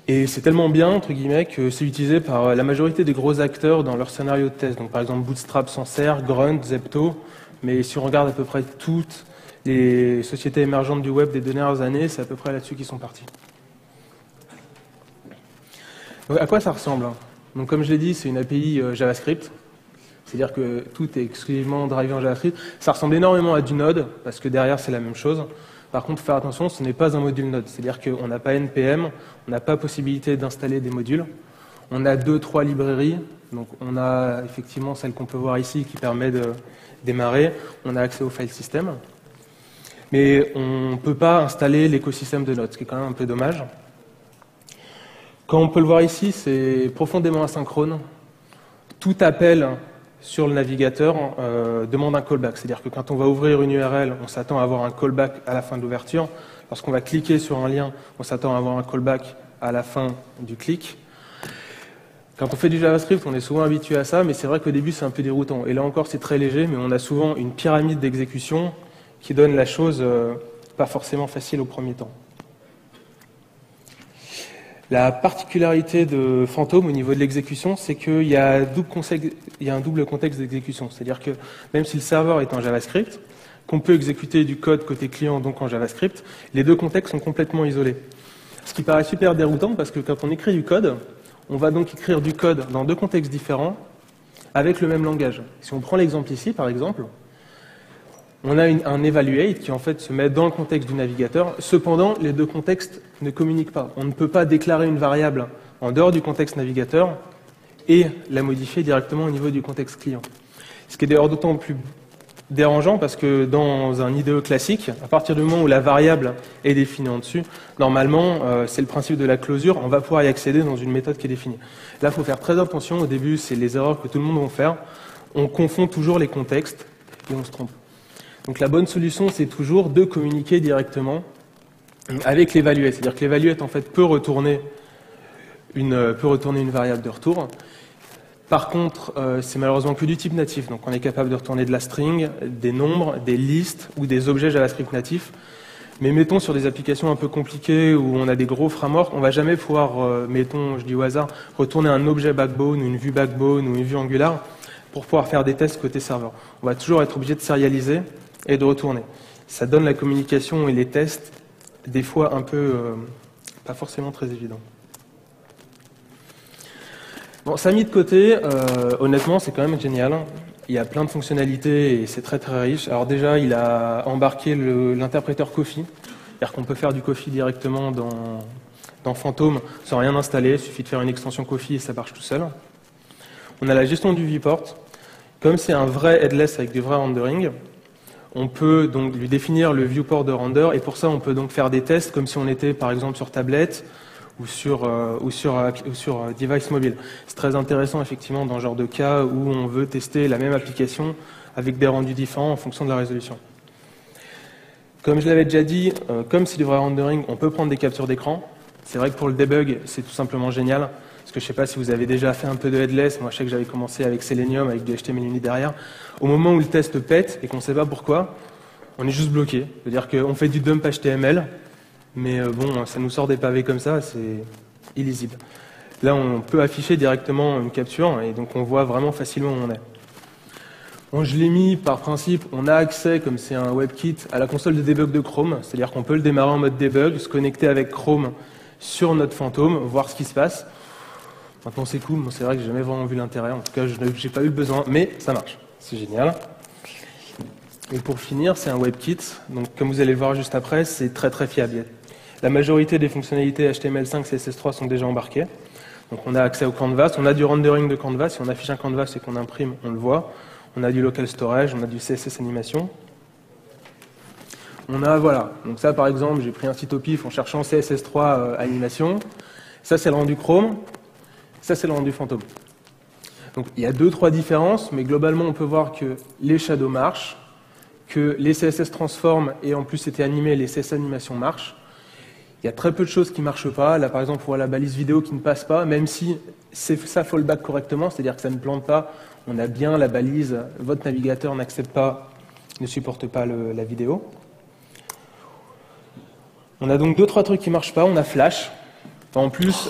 Et c'est tellement bien, entre guillemets, que c'est utilisé par la majorité des gros acteurs dans leur scénario de test. Donc par exemple Bootstrap s'en sert, Grunt, Zepto, mais si on regarde à peu près toutes les sociétés émergentes du web des dernières années, c'est à peu près là-dessus qu'ils sont partis. Donc, à quoi ça ressemble ? Donc, comme je l'ai dit, c'est une API JavaScript, c'est-à-dire que tout est exclusivement drivé en JavaScript. Ça ressemble énormément à du Node, parce que derrière c'est la même chose. Par contre, il faut faire attention, ce n'est pas un module Node, c'est-à-dire qu'on n'a pas NPM, on n'a pas possibilité d'installer des modules. On a 2-3 librairies, donc on a effectivement celle qu'on peut voir ici qui permet de démarrer, on a accès au file system, mais on ne peut pas installer l'écosystème de Node, ce qui est quand même un peu dommage. Comme on peut le voir ici, c'est profondément asynchrone. Tout appel sur le navigateur demande un callback. C'est-à-dire que quand on va ouvrir une URL, on s'attend à avoir un callback à la fin de l'ouverture. Lorsqu'on va cliquer sur un lien, on s'attend à avoir un callback à la fin du clic. Quand on fait du JavaScript, on est souvent habitué à ça, mais c'est vrai qu'au début, c'est un peu déroutant. Et là encore, c'est très léger, mais on a souvent une pyramide d'exécution qui donne la chose pas forcément facile au premier temps. La particularité de Phantom au niveau de l'exécution, c'est qu'il y a un double contexte d'exécution. C'est-à-dire que même si le serveur est en JavaScript, qu'on peut exécuter du code côté client, donc en JavaScript, les 2 contextes sont complètement isolés. Ce qui paraît super déroutant parce que quand on écrit du code, on va donc écrire du code dans 2 contextes différents avec le même langage. Si on prend l'exemple ici, par exemple, on a un evaluate qui en fait se met dans le contexte du navigateur. Cependant, les 2 contextes ne communiquent pas. On ne peut pas déclarer une variable en dehors du contexte navigateur et la modifier directement au niveau du contexte client. Ce qui est d'ailleurs d'autant plus dérangeant parce que dans un IDE classique, à partir du moment où la variable est définie en dessus, normalement, c'est le principe de la closure, on va pouvoir y accéder dans une méthode qui est définie. Là, il faut faire très attention. Au début, c'est les erreurs que tout le monde va faire. On confond toujours les contextes et on se trompe. Donc la bonne solution, c'est toujours de communiquer directement avec l'evaluate. C'est-à-dire que l'evaluate, en fait, peut retourner une variable de retour. Par contre, c'est malheureusement que du type natif. Donc on est capable de retourner de la string, des nombres, des listes ou des objets JavaScript natifs. Mais mettons sur des applications un peu compliquées où on a des gros frameworks, on ne va jamais pouvoir, mettons, je dis au hasard, retourner un objet Backbone ou une vue Backbone ou une vue Angular pour pouvoir faire des tests côté serveur. On va toujours être obligé de serialiser et de retourner. Ça donne la communication et les tests des fois un peu pas forcément très évident. Bon, ça mis de côté, honnêtement, c'est quand même génial. Il y a plein de fonctionnalités et c'est très très riche. Alors déjà, il a embarqué l'interpréteur Coffee, c'est-à-dire qu'on peut faire du Coffee directement dans Phantom sans rien installer. Il suffit de faire une extension Coffee et ça marche tout seul. On a la gestion du viewport. Comme c'est un vrai headless avec du vrai rendering, on peut donc lui définir le viewport de render et pour ça, on peut donc faire des tests comme si on était par exemple sur tablette ou sur device mobile. C'est très intéressant effectivement dans ce genre de cas où on veut tester la même application avec des rendus différents en fonction de la résolution. Comme je l'avais déjà dit, comme c'est du vrai rendering, on peut prendre des captures d'écran. C'est vrai que pour le debug, c'est tout simplement génial. Parce que je ne sais pas si vous avez déjà fait un peu de headless. Moi, je sais que j'avais commencé avec Selenium, avec du HTML uni derrière. Au moment où le test pète et qu'on ne sait pas pourquoi, on est juste bloqué. C'est-à-dire qu'on fait du dump HTML, mais bon, ça nous sort des pavés comme ça, c'est illisible. Là, on peut afficher directement une capture et donc on voit vraiment facilement où on est. Bon, je l'ai mis par principe, on a accès, comme c'est un WebKit, à la console de debug de Chrome, c'est-à-dire qu'on peut le démarrer en mode debug, se connecter avec Chrome sur notre Phantom, voir ce qui se passe. Maintenant c'est cool, bon, c'est vrai que j'ai jamais vraiment vu l'intérêt, en tout cas je n'ai pas eu le besoin, mais ça marche, c'est génial. Et pour finir, c'est un WebKit, donc comme vous allez le voir juste après, c'est très très fiable. La majorité des fonctionnalités HTML5, CSS3 sont déjà embarquées. Donc on a accès au canvas, on a du rendering de canvas, si on affiche un canvas et qu'on imprime, on le voit. On a du local storage, on a du CSS animation. On a, voilà, donc ça par exemple, j'ai pris un site au pif en cherchant CSS3 animation. Ça c'est le rendu Chrome, ça c'est le rendu Phantom. Donc il y a 2-3 différences, mais globalement on peut voir que les shadows marchent, que les CSS transforment et en plus c'était animé, les CSS animations marchent. Il y a très peu de choses qui ne marchent pas. Là par exemple on voit la balise vidéo qui ne passe pas, même si ça fallback correctement, c'est-à-dire que ça ne plante pas, on a bien la balise, votre navigateur n'accepte pas, ne supporte pas la vidéo. On a donc 2-3 trucs qui ne marchent pas, on a Flash. En plus,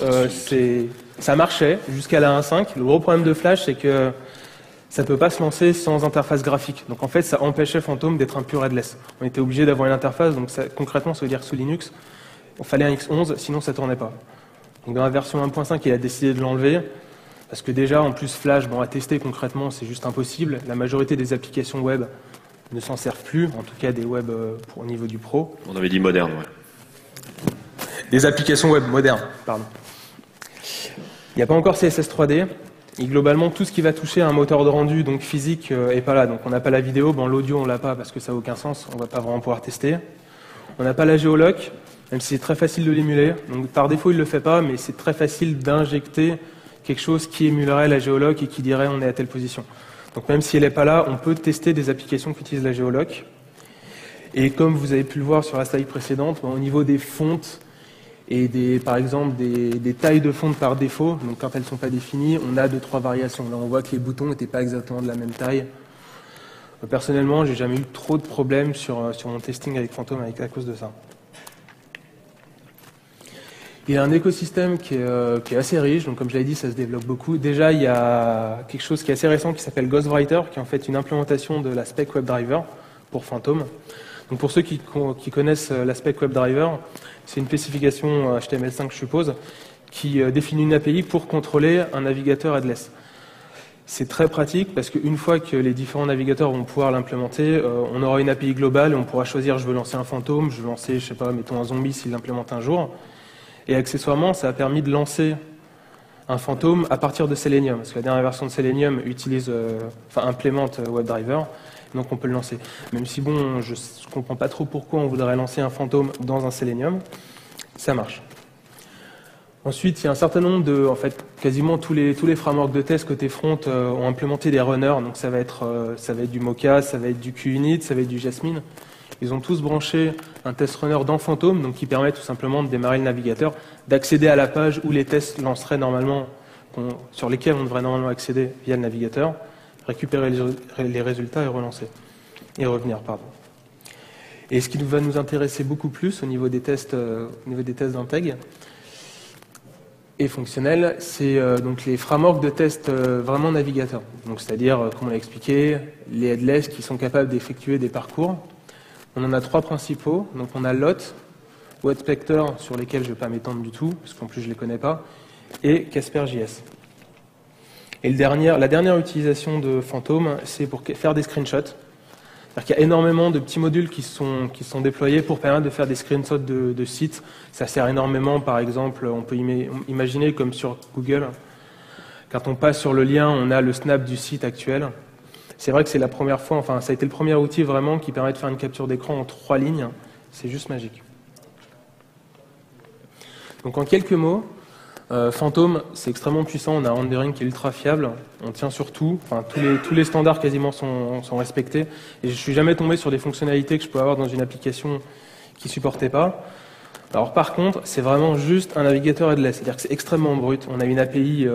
ça marchait jusqu'à la 1.5. Le gros problème de Flash, c'est que ça ne peut pas se lancer sans interface graphique. Donc en fait, ça empêchait Phantom d'être un pur headless. On était obligé d'avoir une interface, donc ça, concrètement, ça veut dire sous Linux, il fallait un X11, sinon ça ne tournait pas. Donc dans la version 1.5, il a décidé de l'enlever, parce que déjà, en plus, Flash, bon, à tester concrètement, c'est juste impossible. La majorité des applications web ne s'en servent plus, en tout cas des web au niveau du pro. On avait dit moderne, ouais. Des applications web modernes, pardon. Il n'y a pas encore CSS 3D. Et globalement, tout ce qui va toucher à un moteur de rendu donc physique est pas là. Donc on n'a pas la vidéo, bon, l'audio on l'a pas parce que ça n'a aucun sens, on ne va pas vraiment pouvoir tester. On n'a pas la géoloc, même si c'est très facile de l'émuler. Donc par défaut il ne le fait pas, mais c'est très facile d'injecter quelque chose qui émulerait la géoloc et qui dirait on est à telle position. Donc même si elle n'est pas là, on peut tester des applications qui utilisent la géoloc. Et comme vous avez pu le voir sur la slide précédente, au niveau des fontes, et par exemple des tailles de fonte par défaut, donc quand elles ne sont pas définies, on a 2-3 variations. Là on voit que les boutons n'étaient pas exactement de la même taille. Personnellement, j'ai jamais eu trop de problèmes sur mon testing avec Phantom à cause de ça. Il y a un écosystème qui est assez riche, donc comme je l'ai dit, ça se développe beaucoup. Déjà, il y a quelque chose qui est assez récent qui s'appelle Ghostwriter, qui est en fait une implémentation de la spec WebDriver pour Phantom. Donc pour ceux qui connaissent la spec WebDriver, c'est une spécification HTML5, je suppose, qui définit une API pour contrôler un navigateur headless. C'est très pratique parce qu'une fois que les différents navigateurs vont pouvoir l'implémenter, on aura une API globale et on pourra choisir je veux lancer un Phantom, je veux lancer, je sais pas, mettons un zombie s'il l'implémente un jour. Et accessoirement, ça a permis de lancer un Phantom à partir de Selenium, parce que la dernière version de Selenium implémente WebDriver. Donc on peut le lancer. Même si bon, je ne comprends pas trop pourquoi on voudrait lancer un Phantom dans un Selenium, ça marche. Ensuite, il y a un certain nombre de, en fait, quasiment tous les frameworks de test côté front ont implémenté des runners. Donc ça va être du Mocha, ça va être du QUnit, ça va être du Jasmine. Ils ont tous branché un test runner dans Phantom, donc qui permet tout simplement de démarrer le navigateur, d'accéder à la page où les tests lanceraient normalement, sur lesquels on devrait normalement accéder via le navigateur, récupérer les résultats et relancer. Et revenir, pardon. Et ce qui va nous intéresser beaucoup plus au niveau des tests d'integ et fonctionnels, c'est donc les frameworks de test vraiment navigateurs. Donc c'est-à-dire, comme on l'a expliqué, les headless qui sont capables d'effectuer des parcours. On en a 3 principaux. Donc on a LOT. WebSpectre, sur lesquels je ne vais pas m'étendre du tout, parce qu'en plus je ne les connais pas, et Casper.js. Et la dernière utilisation de Phantom, c'est pour faire des screenshots. C'est-à-dire qu'il y a énormément de petits modules qui sont déployés pour permettre de faire des screenshots de sites. Ça sert énormément, par exemple, on peut imaginer comme sur Google, quand on passe sur le lien, on a le snap du site actuel. C'est vrai que c'est la première fois, enfin ça a été le premier outil vraiment qui permet de faire une capture d'écran en 3 lignes. C'est juste magique. Donc en quelques mots, Phantom, c'est extrêmement puissant, on a un rendering qui est ultra fiable, on tient sur tout, enfin, tous les standards quasiment sont respectés, et je ne suis jamais tombé sur des fonctionnalités que je pouvais avoir dans une application qui ne supportait pas. Alors par contre, c'est vraiment juste un navigateur headless, c'est-à-dire que c'est extrêmement brut. On a une API,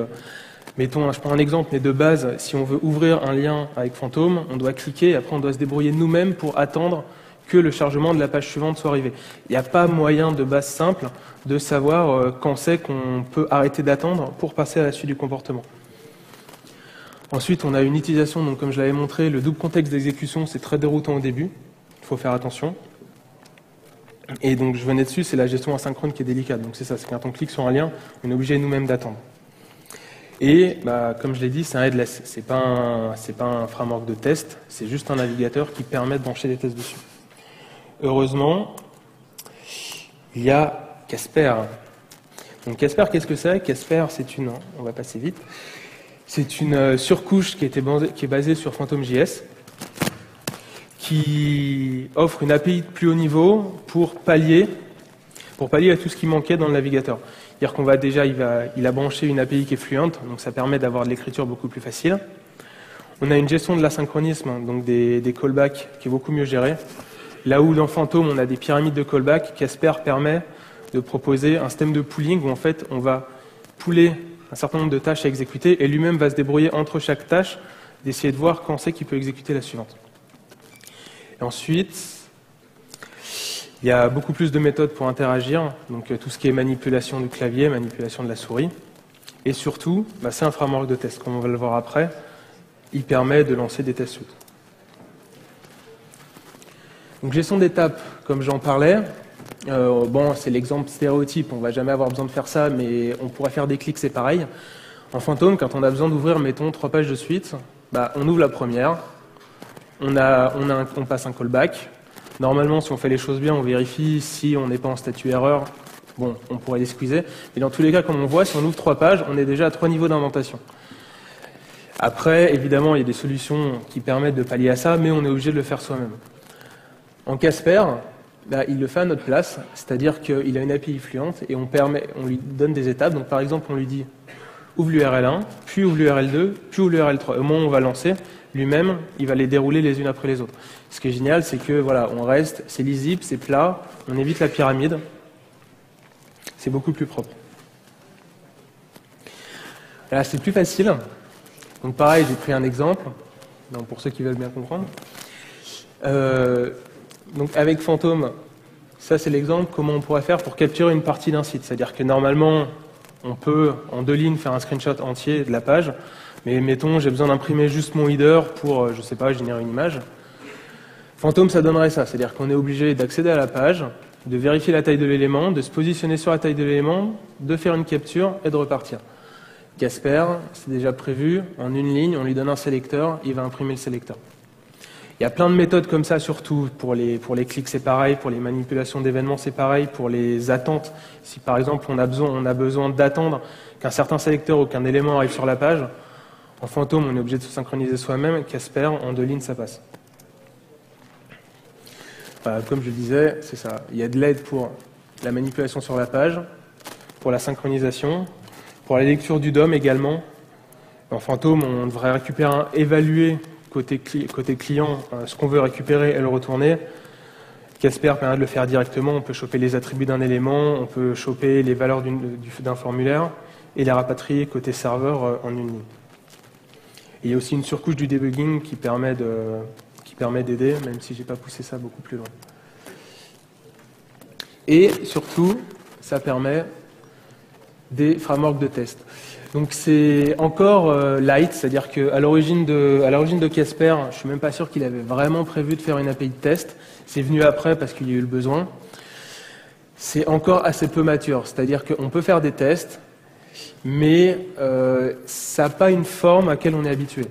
mettons, je prends un exemple, mais de base, si on veut ouvrir un lien avec Phantom, on doit cliquer, et après on doit se débrouiller nous-mêmes pour attendre que le chargement de la page suivante soit arrivé. Il n'y a pas moyen de base simple de savoir quand c'est qu'on peut arrêter d'attendre pour passer à la suite du comportement. Ensuite, on a une utilisation, donc comme je l'avais montré, le double contexte d'exécution, c'est très déroutant au début, il faut faire attention. Et donc je venais dessus, c'est la gestion asynchrone qui est délicate. Donc c'est ça, c'est quand on clique sur un lien, on est obligé nous-mêmes d'attendre. Et comme je l'ai dit, c'est un headless, c'est pas un framework de test, c'est juste un navigateur qui permet de brancher des tests dessus. Heureusement, il y a Casper. Donc Casper, qu'est-ce que c'est? Casper, on va passer vite, c'est une surcouche qui est basée sur PhantomJS, qui offre une API de plus haut niveau pour pallier à tout ce qui manquait dans le navigateur. C'est-à-dire qu'on va déjà, il a branché une API qui est fluente, donc ça permet d'avoir de l'écriture beaucoup plus facile. On a une gestion de l'asynchronisme, donc des callbacks, qui est beaucoup mieux gérée. Là où dans Phantom, on a des pyramides de callback, Casper permet de proposer un système de pooling où en fait, on va pooler un certain nombre de tâches à exécuter et lui-même va se débrouiller entre chaque tâche d'essayer de voir quand c'est qu'il peut exécuter la suivante. Et ensuite, il y a beaucoup plus de méthodes pour interagir, donc tout ce qui est manipulation du clavier, manipulation de la souris. Et surtout, c'est un framework de test, comme on va le voir après. Il permet de lancer des test suites. Donc gestion d'étapes, comme j'en parlais, c'est l'exemple stéréotype, on ne va jamais avoir besoin de faire ça, mais on pourrait faire des clics, c'est pareil. En Phantom, quand on a besoin d'ouvrir, mettons, 3 pages de suite, on ouvre la première, on passe un callback. Normalement, si on fait les choses bien, on vérifie si on n'est pas en statut erreur. Bon, on pourrait les squeezer. Mais dans tous les cas, comme on voit, si on ouvre 3 pages, on est déjà à 3 niveaux d'indentation. Après, évidemment, il y a des solutions qui permettent de pallier à ça, mais on est obligé de le faire soi-même. En Casper, il le fait à notre place, c'est-à-dire qu'il a une API fluente et on lui donne des étapes. Donc, par exemple, on lui dit ouvre l'URL 1, puis ouvre l'URL 2, puis ouvre l'URL 3. Au moment où on va lancer, lui-même, il va les dérouler les unes après les autres. Ce qui est génial, c'est que voilà, on reste, c'est lisible, c'est plat, on évite la pyramide, c'est beaucoup plus propre. Là, c'est plus facile. Donc pareil, j'ai pris un exemple, donc pour ceux qui veulent bien comprendre. Donc avec Phantom, ça c'est l'exemple comment on pourrait faire pour capturer une partie d'un site. C'est-à-dire que normalement, on peut en 2 lignes faire un screenshot entier de la page, mais mettons, j'ai besoin d'imprimer juste mon header pour, je sais pas, générer une image. Phantom, ça donnerait ça, c'est-à-dire qu'on est obligé d'accéder à la page, de vérifier la taille de l'élément, de se positionner sur la taille de l'élément, de faire une capture et de repartir. Casper, c'est déjà prévu, en 1 ligne, on lui donne un sélecteur, il va imprimer le sélecteur. Il y a plein de méthodes comme ça, surtout pour les clics, c'est pareil, pour les manipulations d'événements, c'est pareil, pour les attentes. Si par exemple on a besoin d'attendre qu'un certain sélecteur ou qu'un élément arrive sur la page, en Phantom, on est obligé de se synchroniser soi-même. Casper, en 2 lignes, ça passe. Comme je le disais, c'est ça. Il y a de l'aide pour la manipulation sur la page, pour la synchronisation, pour la lecture du DOM également. En Phantom, on devrait évaluer côté client ce qu'on veut récupérer et le retourner. Casper permet de le faire directement. On peut choper les attributs d'un élément, on peut choper les valeurs d'un formulaire et les rapatrier côté serveur en 1 ligne. Il y a aussi une surcouche du debugging qui permet d'aider, même si je n'ai pas poussé ça beaucoup plus loin. Et surtout, ça permet des frameworks de test. Donc c'est encore light, c'est-à-dire qu'à l'origine de Casper, je ne suis même pas sûr qu'il avait vraiment prévu de faire une API de test. C'est venu après parce qu'il y a eu le besoin. c'est encore assez peu mature. C'est-à-dire qu'on peut faire des tests, mais ça n'a pas une forme à laquelle on est habitué.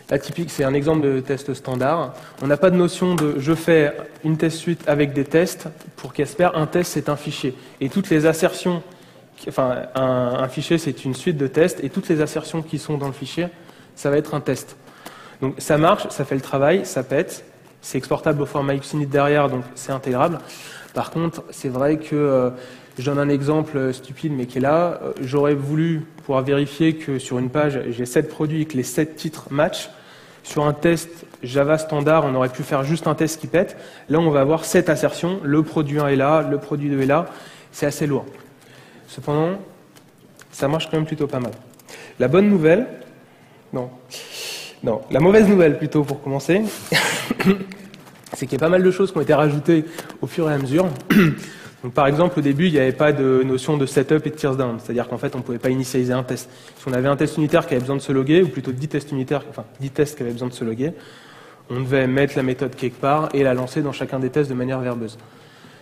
Là, typique, c'est un exemple de test standard. On n'a pas de notion de je fais une test suite avec des tests. Pour Casper, un test, c'est un fichier. Et toutes les assertions, enfin, un fichier, c'est une suite de tests, et toutes les assertions qui sont dans le fichier, ça va être un test. Donc ça marche, ça fait le travail, ça pète, c'est exportable au format XUnit derrière, donc c'est intégrable. Par contre, c'est vrai que, je donne un exemple stupide mais qui est là, j'aurais voulu pouvoir vérifier que sur une page, j'ai 7 produits et que les 7 titres matchent. Sur un test Java standard, on aurait pu faire juste un test qui pète. Là, on va avoir 7 assertions, le produit 1 est là, le produit 2 est là, c'est assez lourd. Cependant, ça marche quand même plutôt pas mal. La bonne nouvelle, non, la mauvaise nouvelle plutôt pour commencer, c'est qu'il y a pas mal de choses qui ont été rajoutées au fur et à mesure. Donc, par exemple, au début, il n'y avait pas de notion de setup et de tears down, c'est-à-dire qu'en fait, on ne pouvait pas initialiser un test. Si on avait un test unitaire qui avait besoin de se loguer, ou plutôt 10 tests unitaires, enfin 10 tests qui avaient besoin de se loguer, on devait mettre la méthode quelque part et la lancer dans chacun des tests de manière verbeuse.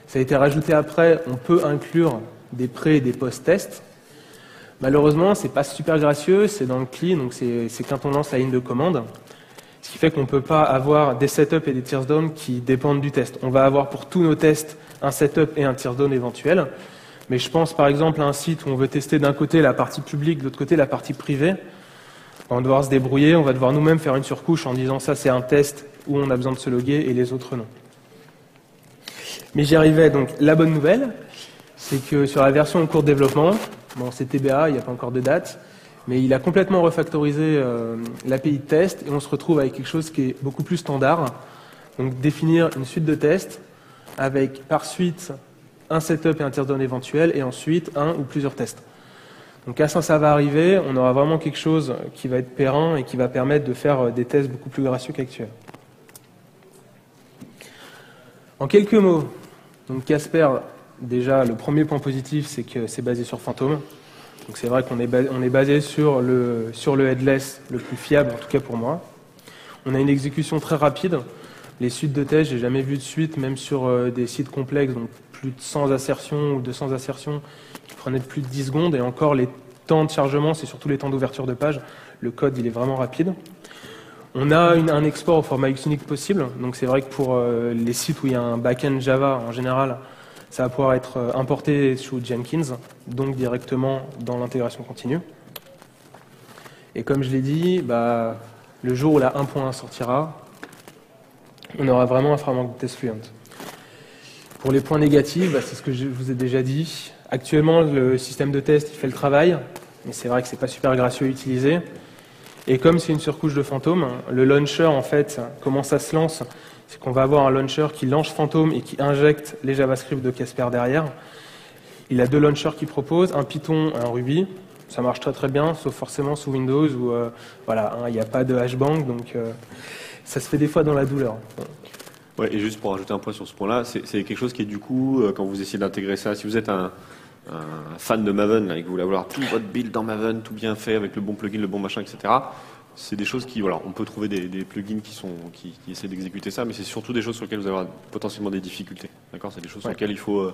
Ça a été rajouté après, on peut inclure des pré- et des post-tests. Malheureusement, c'est pas super gracieux, c'est dans le CLI, donc c'est quand on lance la ligne de commande. Ce qui fait qu'on ne peut pas avoir des setup et des tears down qui dépendent du test. On va avoir pour tous nos tests un setup et un tears down éventuel. Mais je pense par exemple à un site où on veut tester d'un côté la partie publique, de l'autre côté la partie privée. On va devoir se débrouiller, on va devoir nous-mêmes faire une surcouche en disant ça c'est un test où on a besoin de se loguer et les autres non. Mais j'y arrivais, donc la bonne nouvelle, c'est que sur la version en cours de développement, bon c'est TBA, il n'y a pas encore de date, mais il a complètement refactorisé l'API de test et on se retrouve avec quelque chose qui est beaucoup plus standard. Donc définir une suite de tests avec par suite un setup et un tears down éventuel et ensuite un ou plusieurs tests. Donc quand ça va arriver, on aura vraiment quelque chose qui va être périn et qui va permettre de faire des tests beaucoup plus gracieux qu'actuels. En quelques mots, donc Casper, déjà le premier point positif c'est que c'est basé sur Phantom. Donc c'est vrai qu'on est basé sur le headless le plus fiable, en tout cas pour moi. On a une exécution très rapide. Les suites de tests, j'ai jamais vu de suite, même sur des sites complexes, donc plus de 100 assertions ou 200 assertions, qui prenaient plus de 10 secondes. Et encore, les temps de chargement, c'est surtout les temps d'ouverture de page. Le code, il est vraiment rapide. On a un export au format XUnit possible. Donc c'est vrai que pour les sites où il y a un backend Java, en général, ça va pouvoir être importé sous Jenkins, donc directement dans l'intégration continue. Et comme je l'ai dit, le jour où la 1.1 sortira, on aura vraiment un framework de test fluent. Pour les points négatifs, c'est ce que je vous ai déjà dit. Actuellement, le système de test il fait le travail, mais c'est vrai que c'est pas super gracieux à utiliser. Et comme c'est une surcouche de Phantom, le launcher, en fait, comment ça se lance, c'est qu'on va avoir un launcher qui lance Phantom et qui injecte les JavaScript de Casper derrière. Il a 2 launchers qu'il propose, un Python et un Ruby. Ça marche très très bien, sauf forcément sous Windows où il n'y a pas de hashbang, donc ça se fait des fois dans la douleur. Ouais, et juste pour ajouter un point sur ce point-là, c'est quelque chose qui est du coup, quand vous essayez d'intégrer ça, si vous êtes un fan de Maven, là, et que vous voulez avoir tout votre build dans Maven, tout bien fait, avec le bon plugin, le bon machin, etc., c'est des choses qui, on peut trouver des plugins qui essaient d'exécuter ça, mais c'est surtout des choses sur lesquelles vous allez avoir potentiellement des difficultés. D'accord ? C'est des choses sur lesquelles il faut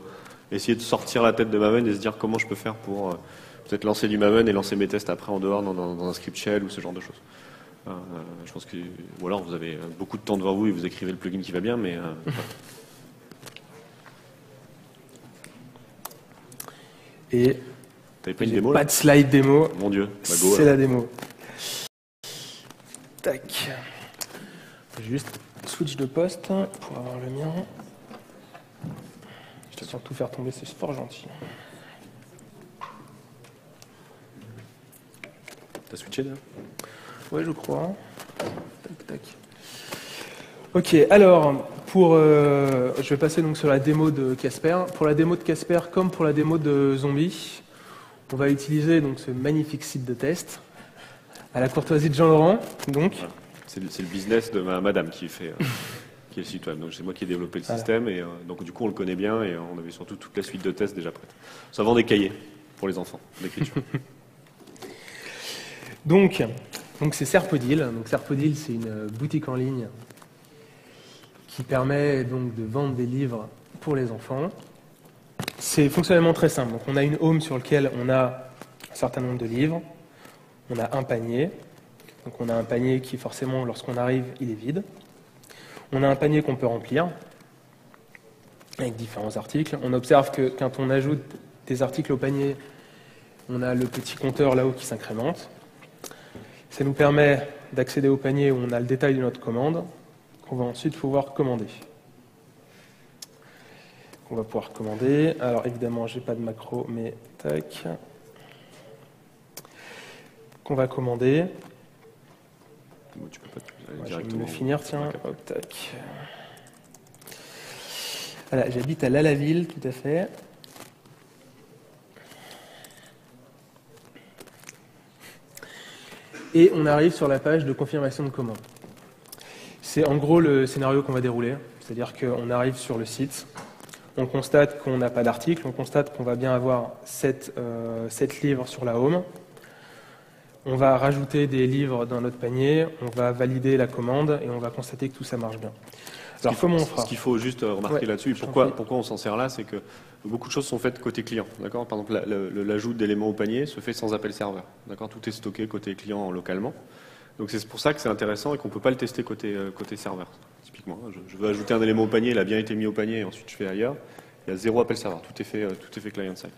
essayer de sortir la tête de Maven et se dire comment je peux faire pour peut-être lancer du Maven et lancer mes tests après en dehors dans un script shell ou ce genre de choses. Je pense que vous avez beaucoup de temps devant vous et vous écrivez le plugin qui va bien, mais et t'avais pas une démo là ? Pas de slide démo. Mon Dieu, c'est la démo. Tac. Juste switch de poste pour avoir le mien. Je vais surtout faire tomber, c'est fort gentil. T'as switché là ? Ouais, je crois. Tac, tac. Ok, alors, je vais passer donc sur la démo de Casper. Pour la démo de Casper, comme pour la démo de Zombie, on va utiliser donc ce magnifique site de test à la courtoisie de Jean-Laurent. Donc, voilà. C'est le business de ma madame qui fait qui est le site web. Donc c'est moi qui ai développé le système et donc du coup on le connaît bien et on avait surtout toute la suite de tests déjà prête. Ça vend des cahiers pour les enfants d'écriture. Donc c'est Serpodil. Donc Serpodil, c'est une boutique en ligne qui permet donc de vendre des livres pour les enfants. C'est fonctionnellement très simple. Donc, on a une home sur laquelle on a un certain nombre de livres. On a un panier. Donc on a un panier qui, forcément, lorsqu'on arrive, il est vide. On a un panier qu'on peut remplir avec différents articles. On observe que quand on ajoute des articles au panier, on a le petit compteur là-haut qui s'incrémente. Ça nous permet d'accéder au panier où on a le détail de notre commande, qu'on va ensuite pouvoir commander. On va pouvoir commander. Alors évidemment, j'ai pas de macro, mais tac. Qu'on va commander. Tu peux pas Je vais me le finir, tiens. Hop, tac. Voilà, j'habite à Lalaville, tout à fait. Et on arrive sur la page de confirmation de commande. C'est en gros le scénario qu'on va dérouler. C'est-à-dire qu'on arrive sur le site, on constate qu'on n'a pas d'article, on constate qu'on va bien avoir 7 livres sur la home. On va rajouter des livres dans notre panier, on va valider la commande et on va constater que tout ça marche bien. Alors comment on fera ? Ce qu'il faut juste remarquer là-dessus, pourquoi on s'en sert là, c'est que beaucoup de choses sont faites côté client. D'accord ? Par exemple, l'ajout d'éléments au panier se fait sans appel serveur. D'accord ? Tout est stocké côté client localement. Donc c'est pour ça que c'est intéressant et qu'on ne peut pas le tester côté serveur. Typiquement, je veux ajouter un élément au panier, il a bien été mis au panier et ensuite je fais ailleurs. Il y a 0 appel serveur, tout est fait client-side.